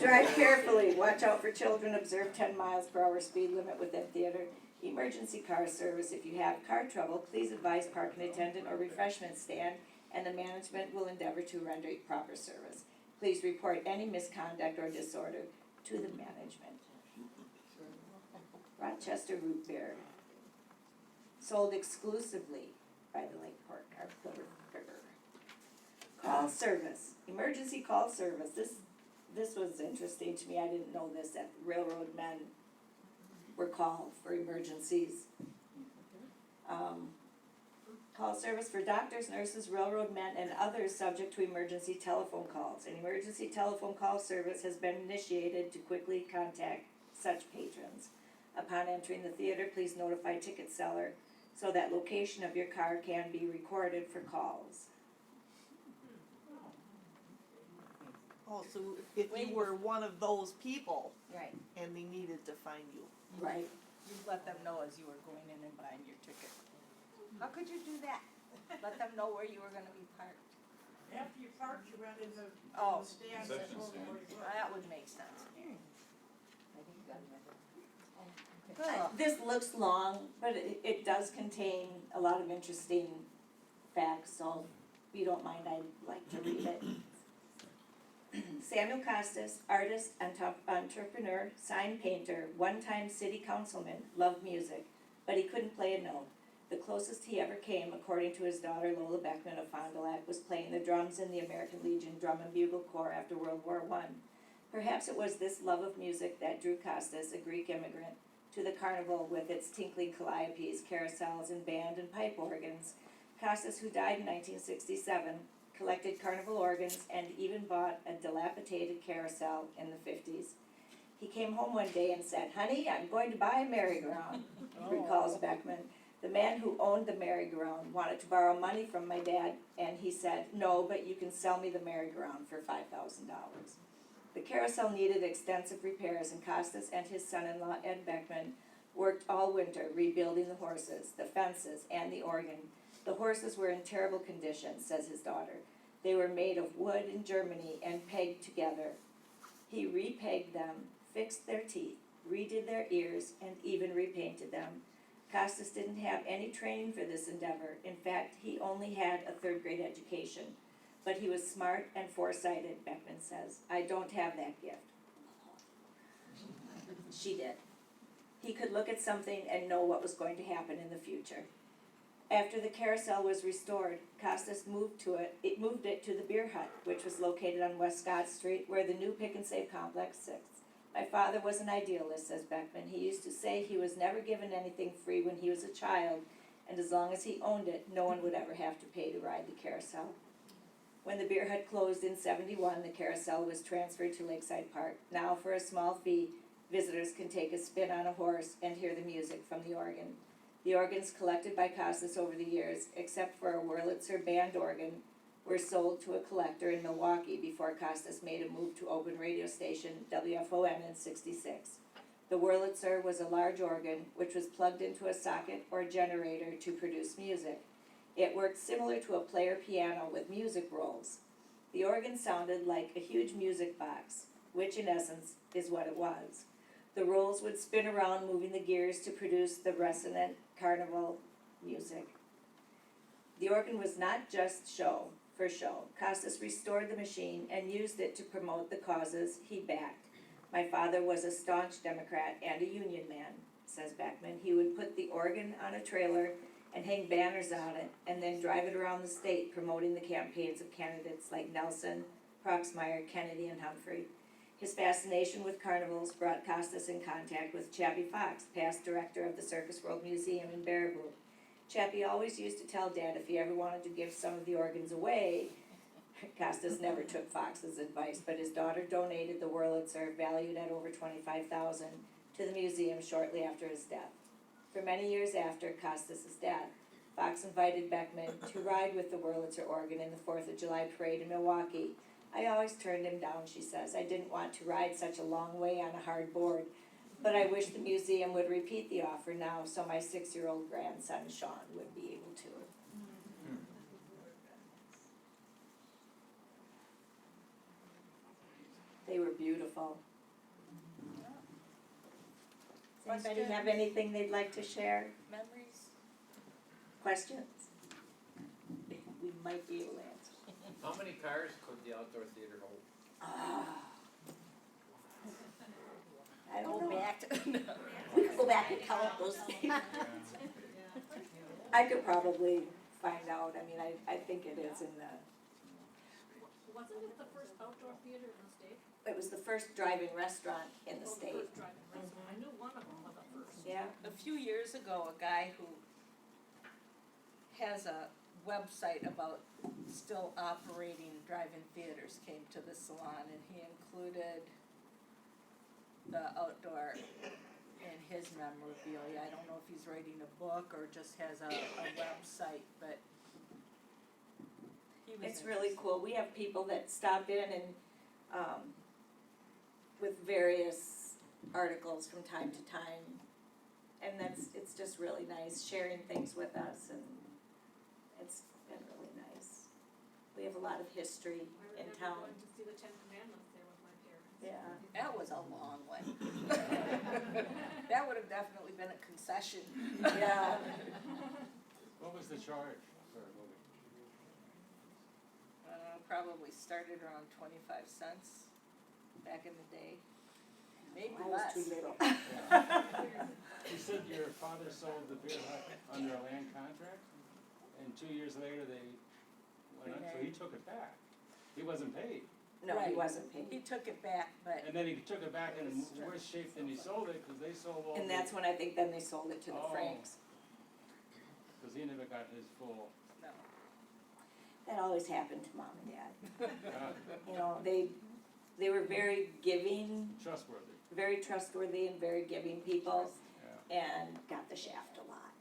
Drive carefully. Watch out for children. Observe 10 miles per hour speed limit within theater. Emergency car service. If you have car trouble, please advise parking attendant or refreshment stand, and the management will endeavor to render proper service. Please report any misconduct or disorder to the management. Rochester root beer. Sold exclusively by the Lake Port River. Call service, emergency call service. This was interesting to me. I didn't know this, that railroad men were called for emergencies. Call service for doctors, nurses, railroad men, and others subject to emergency telephone calls. An emergency telephone call service has been initiated to quickly contact such patrons. Upon entering the theater, please notify ticket seller so that location of your car can be recorded for calls.
Oh, so if you were one of those people
Right.
and they needed to find you.
Right.
You let them know as you were going in and buying your ticket. How could you do that? Let them know where you were gonna be parked.
After you parked, you went in the
Oh,
stand.
Concession stand.
that would make sense.
This looks long, but it does contain a lot of interesting facts, so if you don't mind, I'd like to read it. Samuel Costas, artist, entrepreneur, sign painter, one-time city councilman, loved music, but he couldn't play a note. The closest he ever came, according to his daughter Lola Beckman of Fond du Lac, was playing the drums in the American Legion Drum and Bugle Corps after World War I. Perhaps it was this love of music that drew Costas, a Greek immigrant, to the carnival with its tinkling calliopes, carousels, and band and pipe organs. Costas, who died in 1967, collected carnival organs and even bought a dilapidated carousel in the 50s. He came home one day and said, "Honey, I'm going to buy a merry-go-round," recalls Beckman. The man who owned the merry-go-round wanted to borrow money from my dad, and he said, "No, but you can sell me the merry-go-round for $5,000. The carousel needed extensive repairs, and Costas and his son-in-law, Ed Beckman, worked all winter rebuilding the horses, the fences, and the organ. The horses were in terrible condition, says his daughter. They were made of wood in Germany and pegged together. He repegged them, fixed their teeth, redid their ears, and even repainted them. Costas didn't have any training for this endeavor. In fact, he only had a third-grade education. But he was smart and foresighted, Beckman says. I don't have that gift. She did. He could look at something and know what was going to happen in the future. After the carousel was restored, Costas moved it to the beer hut, which was located on West Scott Street, where the new Pick and Save complex sits. My father was an idealist, says Beckman. He used to say he was never given anything free when he was a child, and as long as he owned it, no one would ever have to pay to ride the carousel. When the beer hut closed in 71, the carousel was transferred to Lakeside Park. Now, for a small fee, visitors can take a spin on a horse and hear the music from the organ. The organs collected by Costas over the years, except for a Wurlitzer band organ, were sold to a collector in Milwaukee before Costas made a move to open radio station WFON in '66. The Wurlitzer was a large organ which was plugged into a socket or generator to produce music. It worked similar to a player piano with music rolls. The organ sounded like a huge music box, which in essence is what it was. The rolls would spin around, moving the gears to produce the resonant carnival music. The organ was not just for show. Costas restored the machine and used it to promote the causes he backed. My father was a staunch Democrat and a union man, says Beckman. He would put the organ on a trailer and hang banners on it, and then drive it around the state promoting the campaigns of candidates like Nelson, Proxmire, Kennedy, and Humphrey. His fascination with carnivals brought Costas in contact with Chappie Fox, past director of the Circus World Museum in Baraboo. Chappie always used to tell Dad if he ever wanted to give some of the organs away. Costas never took Fox's advice, but his daughter donated the Wurlitzer, valued at over $25,000, to the museum shortly after his death. For many years after Costas' death, Fox invited Beckman to ride with the Wurlitzer organ in the 4th of July parade in Milwaukee. I always turned him down, she says. I didn't want to ride such a long way on a hard board, but I wish the museum would repeat the offer now so my 6-year-old grandson, Sean, would be able to. They were beautiful. Does anybody have anything they'd like to share?
Memories?
Questions? We might be able to answer.
How many cars could the outdoor theater hold?
I don't
Go
know.
back to, no.
We could go back and count those things. I could probably find out. I mean, I think it is in the,
Wasn't it the first outdoor theater in the state?
it was the first drive-in restaurant in the
Well,
state.
first drive-in restaurant. I knew one of them was the first.
Yeah.
A few years ago, a guy who has a website about still operating drive-in theaters came to the salon, and he included the outdoor in his memorabilia. I don't know if he's writing a book or just has a website, but he was
It's really cool. We have people that stop in and, with various articles from time to time. And it's just really nice, sharing things with us, and it's been really nice. We have a lot of history
I
in
remember
town.
going to see the Ten Commandments there with my parents.
Yeah.
That was a long one. That would have definitely been a concession.
Yeah.
What was the charge for a movie?
Probably started around 25 cents back in the day. Maybe
I was
less.
too little.
You said your father sold the beer hut under a land contract, and 2 years later they went on, so he took it back. He wasn't paid.
No, he
Right.
wasn't paid.
He took it back, but
And then he took it back in a worse shape than he sold it, because they sold all
And that's when I think then they sold it to the
Oh.
Franks.
because he never got his full.
no.
That always happened to Mom and Dad.
uh,
You know, they were very giving,
Trustworthy,
very trustworthy and very giving people,
yeah.
and got the shaft a lot.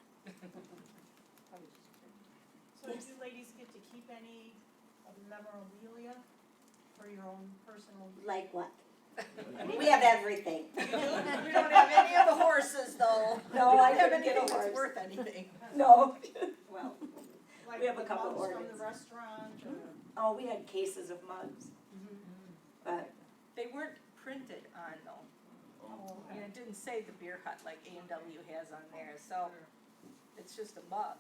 So do you ladies get to keep any of the memorabilia for your own personal use?
Like what? We have everything.
We don't have any of the horses, though.
No, I
We don't have
couldn't get a
anything that's
horse.
worth anything.
No, well,
Like
we have a
the
couple of
mugs from
organs.
the restaurant or?
oh, we had cases of mugs, but
They weren't printed on though.
Oh,
You know, it didn't say the beer hut like A&W has on there, so it's just a mug.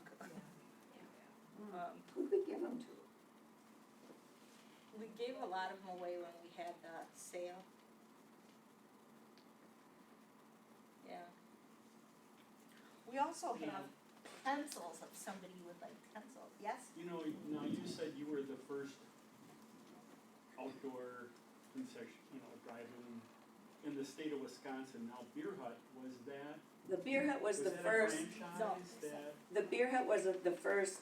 who could give them to?
We gave a lot of them away when we had the sale. Yeah.
We also have pencils if somebody would like pencils, yes?
You know, now you said you were the first outdoor concession, drive-in in the state of Wisconsin. Now, Beer Hut, was that,
The Beer Hut was the
that a
first,
franchise that?
the Beer Hut was the first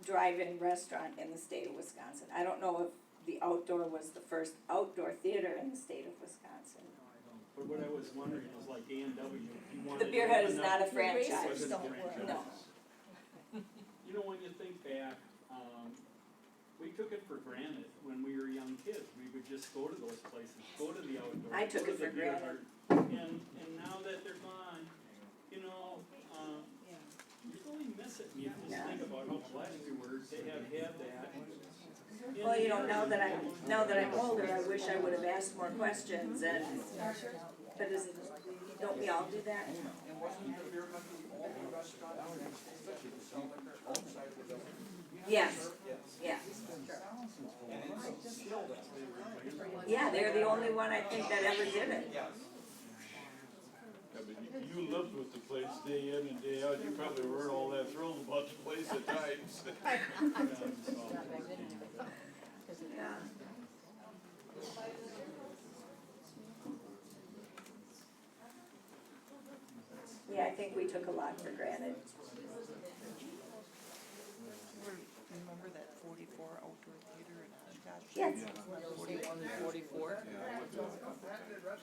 drive-in restaurant in the state of Wisconsin. I don't know if the outdoor was the first outdoor theater in the state of Wisconsin.
But what I was wondering is like A&W, if you wanted
The
to
Beer Hut is
open
not
up-
a franchise.
wasn't a
don't work.
franchise.
No.
You know, when you think back, we took it for granted when we were young kids. We would just go to those places, go to the outdoors.
I took
go
it
to the
for
beer
granted.
garden. And now that they're gone, you know, you really miss it. And you just think about how blessed we were to have had that.
Well, you know, now that I'm older, I wish I would have asked more questions and, but is it, don't we all do that?
And wasn't the beer hut the only restaurant outside of the building?
Yes, yeah.
And it's still that they were.
Yeah, they're the only one I think that ever did it.
Yes.
Yeah, but you lived with the place day in and day out, you probably weren't all that thrilled about the place at times.
Yeah. Yeah, I think we took a lot for granted.
Remember that 44 outdoor theater in Oshkosh?
Yes.
41 and 44?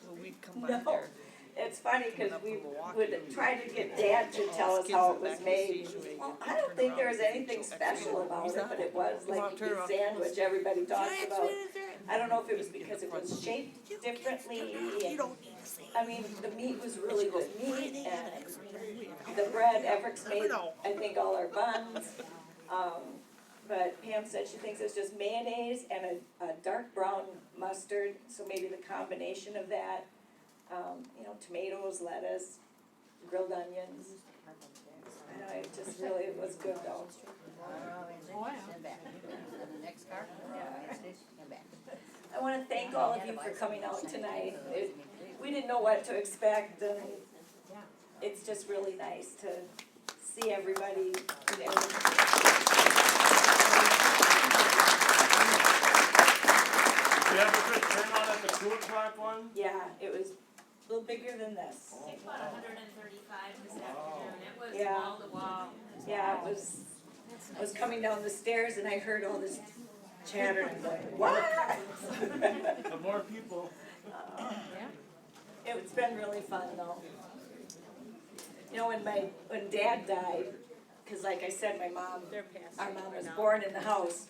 So we'd come by
No,
there.
it's funny because we would try to get Dad to tell us how it was made. Well, I don't think there was anything special about it, but it was like the sandwich everybody talks about. I don't know if it was because it was shaped differently. And, I mean, the meat was really good meat, and the bread, Everett's made, I think, all our buns. But Pam said she thinks it's just mayonnaise and a dark brown mustard, so maybe the combination of that. You know, tomatoes, lettuce, grilled onions. I know, it just really, it was good though. I wanna thank all of you for coming out tonight. We didn't know what to expect, and it's just really nice to see everybody there.
You have a good turnout at the 2 o'clock one?
Yeah, it was a little bigger than this.
It's about 135 this afternoon, it was
Yeah.
wall to wall.
Yeah, I was coming down the stairs and I heard all this chatter and I'm like, what?
The more people.
It's been really fun though. You know, when Dad died, cause like I said, our mom was born in the house.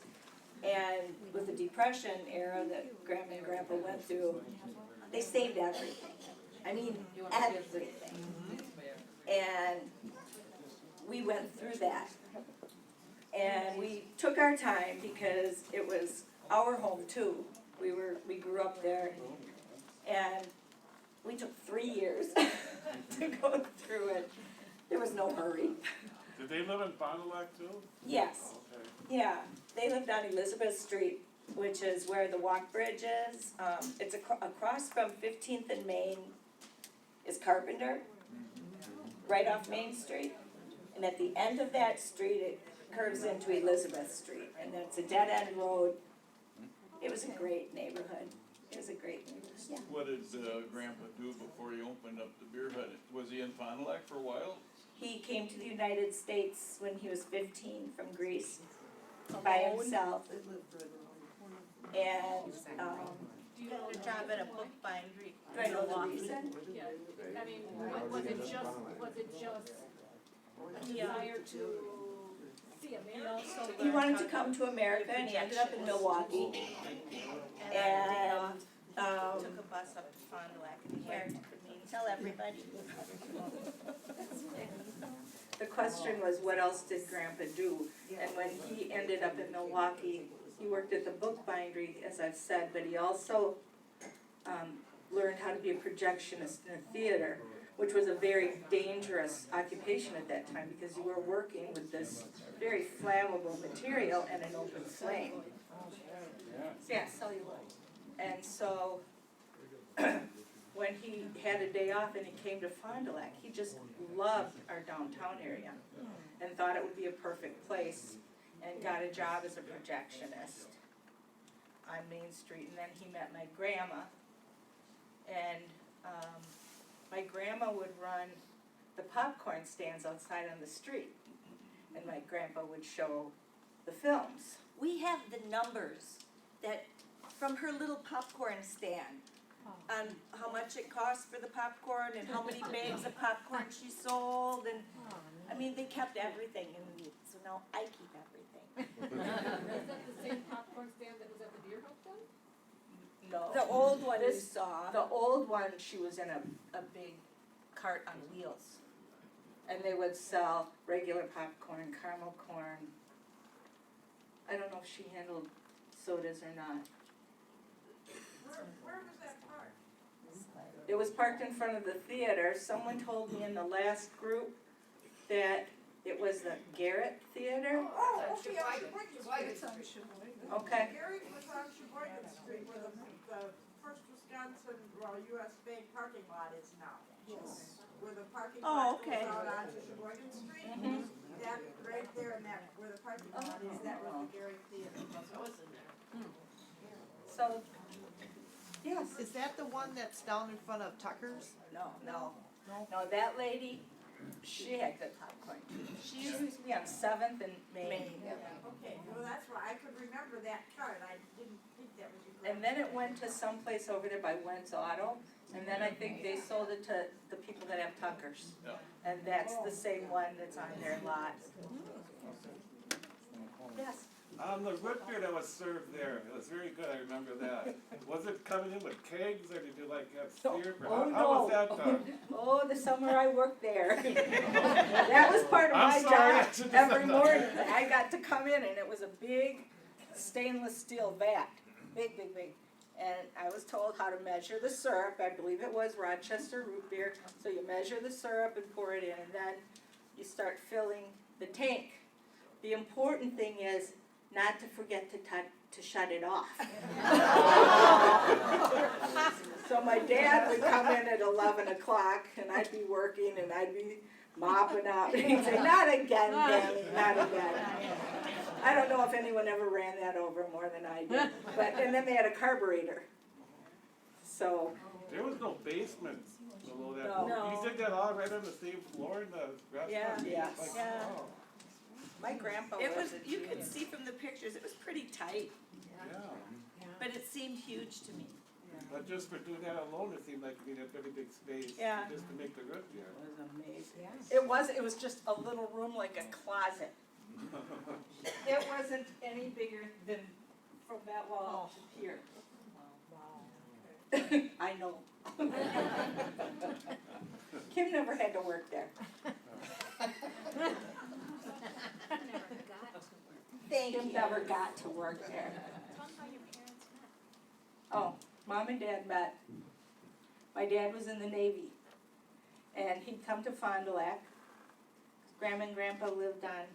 And with the Depression era that Grandma and Grandpa went through, they saved everything. I mean, everything. And we went through that. And we took our time because it was our home too. We grew up there. And we took 3 years to go through it. There was no hurry.
Did they live in Fond du Lac too?
Yes. Yeah, they lived on Elizabeth Street, which is where the walk bridge is. It's across from 15th and Main is Carpenter, right off Main Street. And at the end of that street, it curves into Elizabeth Street, and it's a dead-end road. It was a great neighborhood. It was a great neighborhood, yeah.
What did Grandpa do before he opened up the beer hut? Was he in Fond du Lac for a while?
He came to the United States when he was 15 from Greece by himself. And,
You had a job at a book bindery.
do I know the reason?
Yeah, I mean, was it just a desire to see America?
He wanted to come to America and he ended up in Milwaukee. And,
Took a bus up to Fond du Lac and here, tell everybody.
the question was, what else did Grandpa do? And when he ended up in Milwaukee, he worked at the book bindery, as I've said, but he also learned how to be a projectionist in a theater, which was a very dangerous occupation at that time because you were working with this very flammable material and an open flame. Yeah, celluloid. And so when he had a day off and he came to Fond du Lac, he just loved our downtown area and thought it would be a perfect place, and got a job as a projectionist on Main Street. And then he met my grandma, and my grandma would run the popcorn stands outside on the street, and my grandpa would show the films. We have the numbers that from her little popcorn stand on how much it cost for the popcorn and how many bags of popcorn she sold, and I mean, they kept everything, and so now I keep everything.
Is that the same popcorn stand that was at the deer house then?
No.
The old one you
This-
saw.
The old one, she was in a big cart on wheels. And they would sell regular popcorn, caramel corn. I don't know if she handled sodas or not.
Where was that park?
It was parked in front of the theater. Someone told me in the last group that it was the Garrett Theater.
Oh, okay, on Sheboygan Street.
Okay.
Gary was on Sheboygan Street where the First Wisconsin, US Bank parking lot is now. Where the parking
Oh,
lot goes
okay.
out onto Sheboygan Street.
Mhm.
That, right there and that, where the parking lot is, that was the Gary Theater.
So, yes.
Is that the one that's down in front of Tucker's?
No. No, that lady, she had good popcorn. She used to be on 7th and Main.
Okay, well, that's why I could remember that card, I didn't think that was your.
And then it went to someplace over there by Wentz Auto, and then I think they sold it to the people that have Tuckers.
Yeah.
And that's the same one that's on their lot. Yes.
The root beer that was served there, it was very good, I remember that. Was it coming in with kegs, or did you like have syrup, or
Oh,
how was
no.
that done?
Oh, the summer I worked there. That was part of
I'm
my
sorry, I
job
shouldn't have
every
said that.
morning. I got to come in and it was a big stainless steel vat, big. And I was told how to measure the syrup. I believe it was Rochester root beer. So you measure the syrup and pour it in, and then you start filling the tank. The important thing is not to forget to shut it off. So my dad would come in at 11 o'clock, and I'd be working, and I'd be mopping up, and he'd say, "Not again, Danny, not again." I don't know if anyone ever ran that over more than I did, and then they had a carburetor. So,
There was no basement below that.
No.
You did that all right on the same floor in the restaurant?
Yeah.
Like,
Yeah.
wow.
my grandpa
It was,
was a
you could
genius.
see from the pictures, it was pretty tight,
Yeah.
but it seemed huge to me.
But just for doing that alone, it seemed like you need a very big space
Yeah.
just to make the root beer.
It was amazing. It was just a little room like a closet. It wasn't any bigger than from that wall to here. I know. Kim never had to work there. Kim never got to work there.
Tell them how your parents met.
Oh, Mom and Dad met. My dad was in the Navy, and he'd come to Fond du Lac. Grandma and Grandpa lived on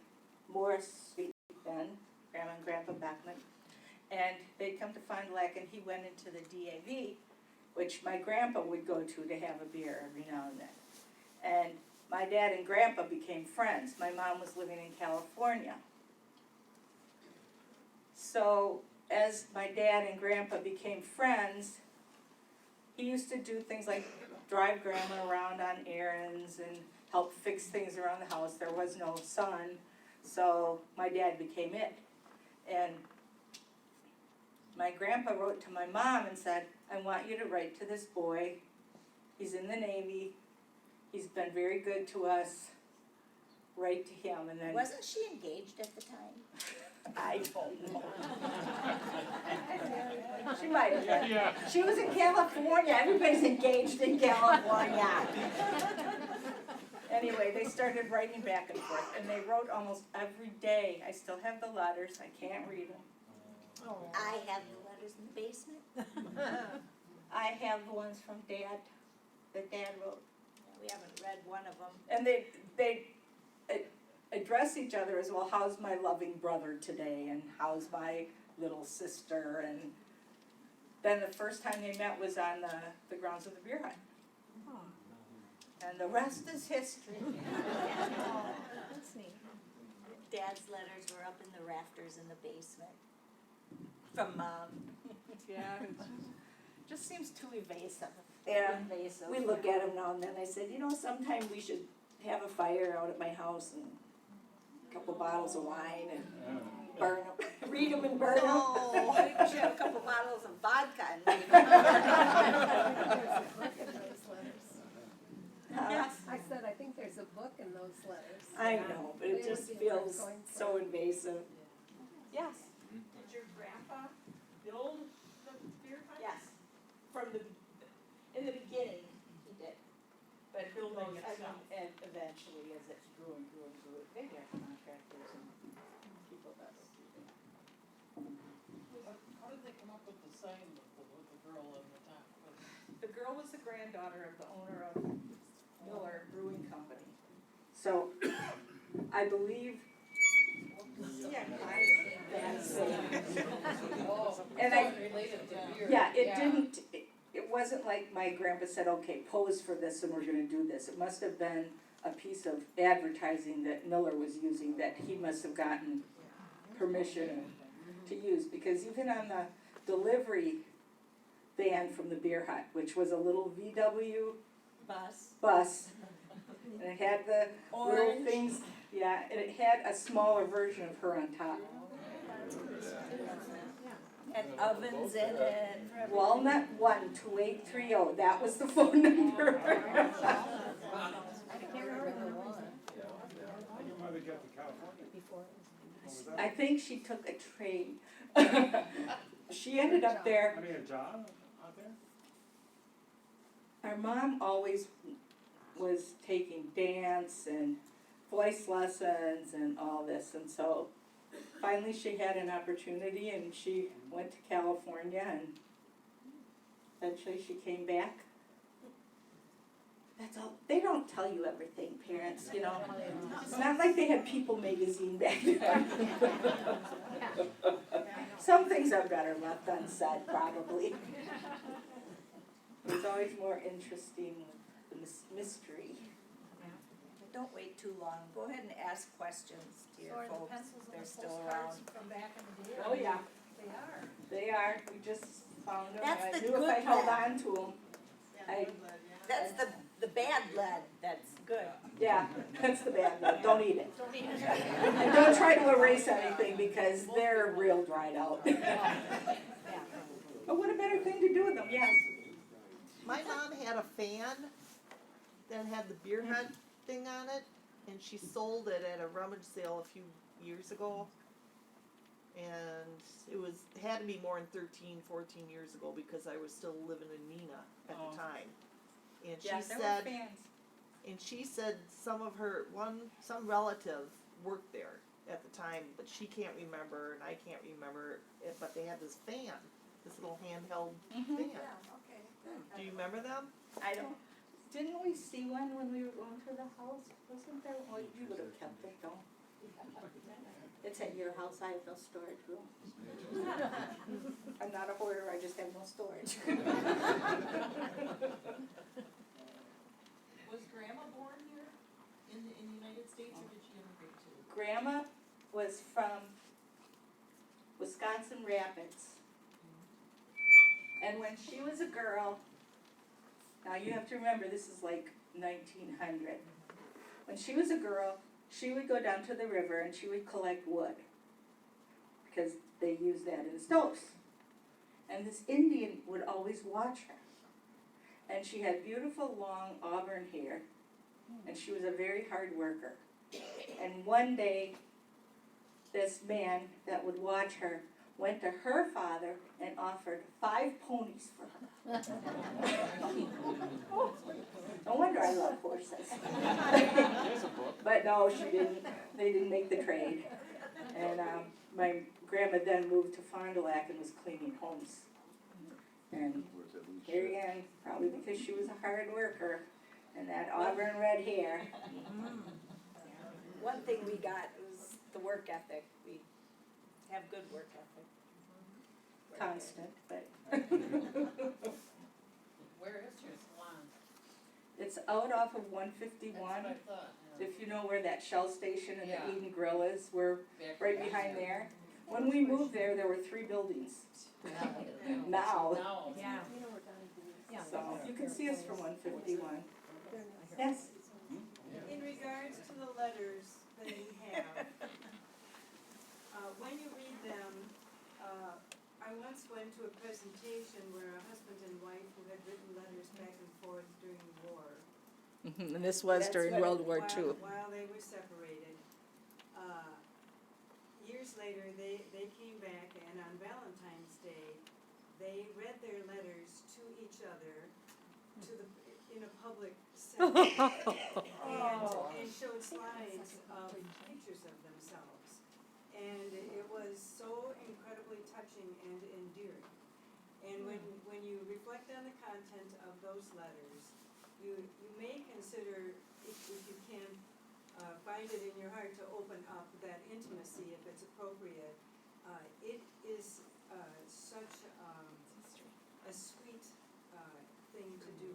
Morris Street then, Grandma and Grandpa Beckman. And they'd come to Fond du Lac, and he went into the DAV, which my grandpa would go to have a beer every now and then. And my dad and Grandpa became friends. My mom was living in California. So as my dad and Grandpa became friends, he used to do things like drive Grandma around on errands and help fix things around the house. There was no son, so my dad became it. And my grandpa wrote to my mom and said, "I want you to write to this boy. He's in the Navy. He's been very good to us. Write to him." And then
Wasn't she engaged at the time?
I don't know. She might have been.
Yeah.
She was in California. Everybody's engaged in California. Anyway, they started writing back and forth, and they wrote almost every day. I still have the letters. I can't read them.
I have the letters in the basement.
I have the ones from Dad, that Dad wrote.
We haven't read one of them.
And they address each other as, well, how's my loving brother today, and how's my little sister, and then the first time they met was on the grounds of the beer hut. And the rest is history.
That's neat. Dad's letters were up in the rafters in the basement. From Mom.
Yeah, it just seems too evasive.
Yeah.
Invasive. We look at him now and then. I said, sometime we should have a fire out at my house and a couple bottles of wine and burn them, read them and burn them.
Oh, we should have a couple bottles of vodka and Yes.
I said, I think there's a book in those letters.
I know, but it
Where
just
was the word
feels
going
so
from?
invasive. Yes,
Did your grandpa build the beer hut?
yes, from in the beginning, he did. But who knows, I mean, and eventually, as it grew and grew and grew, they had contractors and people that would do that.
How did they come up with the saying with the girl on the top?
The girl was the granddaughter of the owner of Miller Brewing Company. So, I believe, yeah, that's it. And I, yeah, it didn't, it wasn't like my grandpa said, okay, pose for this and we're gonna do this. It must have been a piece of advertising that Miller was using that he must have gotten permission to use, because even on the delivery van from the beer hut, which was a little VW bus, and it had the little
Orange.
things, yeah, and it had a smaller version of her on top.
And ovens in it. for everything.
Walnut 12830, that was the phone number.
I can't remember the one.
How your mother got to California?
Before.
What was that?
I think she took a train. She ended up there.
I mean, a job out there?
Our mom always was taking dance and voice lessons and all this, and so finally she had an opportunity and she went to California, and eventually she came back. That's all. They don't tell you everything, parents, you know. It's not like they had People magazine back then. Some things are better left unsaid, probably. It's always more interesting the mystery.
Don't wait too long. Go ahead and ask questions to your
So are the
folks.
pencils and
They're
the
still around.
postcards from back in the day?
Oh, yeah.
They are.
They are. We just found them.
That's
I
the
knew if
good
I held
lead.
on to them.
That's the bad lead, that's good.
Yeah, that's the bad one. Don't eat it.
Don't even.
And don't try to erase anything because they're real dried out. But what a better thing to do with them, yes.
My mom had a fan that had the beer hut thing on it, and she sold it at a rummage sale a few years ago. And it had to be more than 13, 14 years ago because I was still living in Neenah at the time. And she said, some relative worked there at the time, but she can't remember and I can't remember it, but they had this fan, this little handheld fan.
Yeah, okay, good.
Do you remember them?
I don't. Didn't we see one when we were going to the house? Wasn't there? Well, you would have kept it though. It's at your house. I have no storage room. I'm not a hoarder. I just have no storage.
Was Grandma born here in the United States, or did she immigrate too?
Grandma was from Wisconsin Rapids. And when she was a girl, now you have to remember this is like 1900. When she was a girl, she would go down to the river and she would collect wood because they used that in the stoves. And this Indian would always watch her. And she had beautiful long auburn hair, and she was a very hard worker. And one day, this man that would watch her went to her father and offered 5 ponies for her. No wonder I love horses. But no, she didn't. They didn't make the trade. And my grandma then moved to Fond du Lac and was cleaning homes. And here again, probably because she was a hard worker and that auburn red hair.
One thing we got was the work ethic. We have good work ethic.
Constant, but.
Where is your salon?
It's out off of 151.
That's what I thought, yeah.
If you know where that Shell station and
Yeah.
the Eden Grill is, we're right behind there. When we moved there were 3 buildings. Now.
Yeah.
So you can see us from 151. Yes?
In regards to the letters that you have, when you read them, I once went to a presentation where a husband and wife who had written letters back and forth during the war
And this was
That's
during
what
World War II.
While they were separated, years later, they came back, and on Valentine's Day, they read their letters to each other in a public setting. And showed slides of pictures of themselves. And it was so incredibly touching and endearing. And when you reflect on the content of those letters, you may consider, if you can, find it in your heart to open up that intimacy if it's appropriate. It is such a sweet thing to do,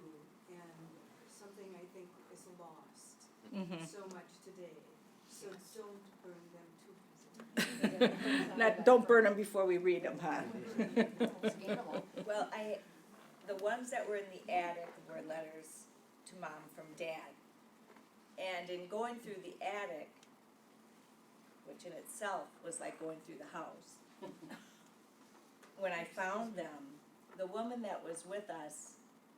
and something I think is lost so much today. So don't burn them too.
Don't burn them before we read them, huh?
Well, the ones that were in the attic were letters to Mom from Dad. And in going through the attic, which in itself was like going through the house, when I found them, the woman that was with us,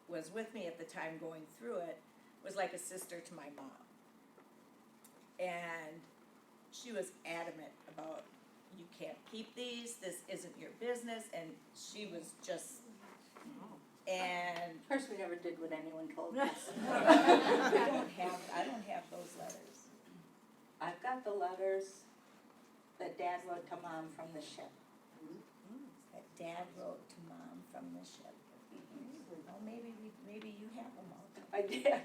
was with me at the time going through it, was like a sister to my mom. And she was adamant about, you can't keep these, this isn't your business, and she was just, and.
Of course, we never did what anyone told us.
I don't have those letters.
I've got the letters that Dad wrote to Mom from the ship.
That Dad wrote to Mom from the ship. Well, maybe you have them all.
I did.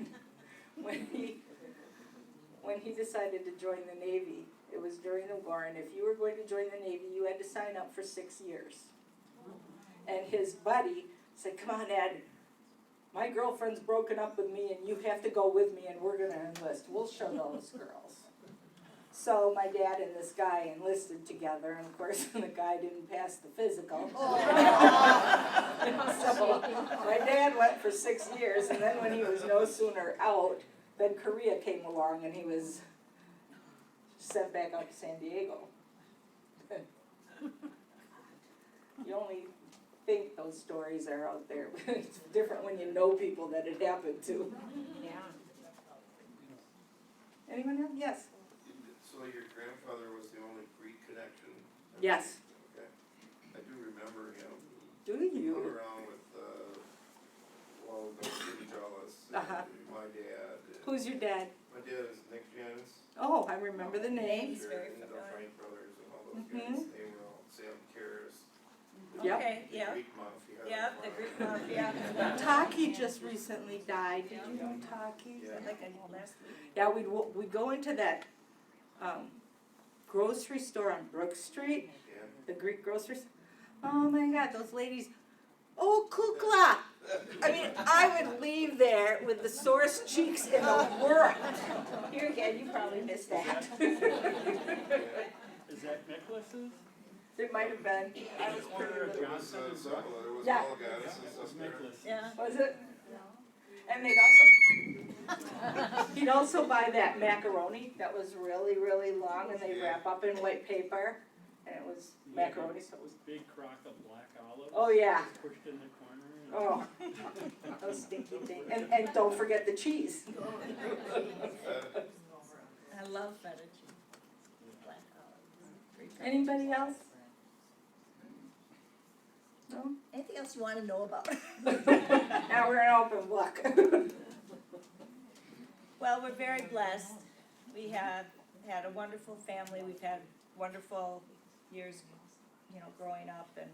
When he decided to join the Navy, it was during the war, and if you were going to join the Navy, you had to sign up for 6 years. And his buddy said, "Come on, Dad, my girlfriend's broken up with me, and you have to go with me, and we're gonna enlist. We'll show those girls." So my dad and this guy enlisted together, and of course, the guy didn't pass the physical. So my dad went for 6 years, and then when he was no sooner out, then Korea came along, and he was sent back out to San Diego. You only think those stories are out there, but it's different when you know people that it happened to.
Yeah.
Anyone else? Yes.
So your grandfather was the only Greek connection?
Yes.
Okay. I do remember him.
Do you?
Hung around with, well, don't get jealous. My dad.
Who's your dad?
My dad is Nick Janis.
Oh, I remember the name.
He's very
And the
familiar.
Frank brothers and all those guys. They were all Sam Karras.
Yep.
Okay,
The
yeah.
Greek mafia.
Yeah, the Greek mafia.
Taki just recently died. Did you know Taki?
Yeah.
Like last week.
Yeah, we'd go into that grocery store on Brook Street,
Yeah.
the Greek grocery store. Oh my God, those ladies. Oh, kukla! I mean, I would leave there with the sorest cheeks in the world. Here again, you probably missed that.
Is that necklaces?
It might have been. I was pretty
Order of
little.
It was
Johnson and
simple.
Brook?
It was
Yeah.
all goddesses up there.
Necklaces.
Yeah.
Was it? And he'd also buy that macaroni that was really, really long, and they wrap up in white paper, and it was macaroni, so it was.
Big crock of black olives.
Oh, yeah.
Just pushed in the corner. And
Oh, those stinky things. And don't forget the cheese.
I love feta cheese. Black olives.
Anybody else? No?
Anything else you want to know about?
Now we're in open book.
Well, we're very blessed. We have had a wonderful family. We've had wonderful years, growing up, and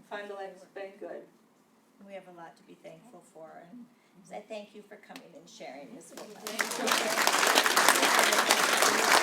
Fond du Lac's been good.
we have a lot to be thankful for. And so I thank you for coming and sharing this with us.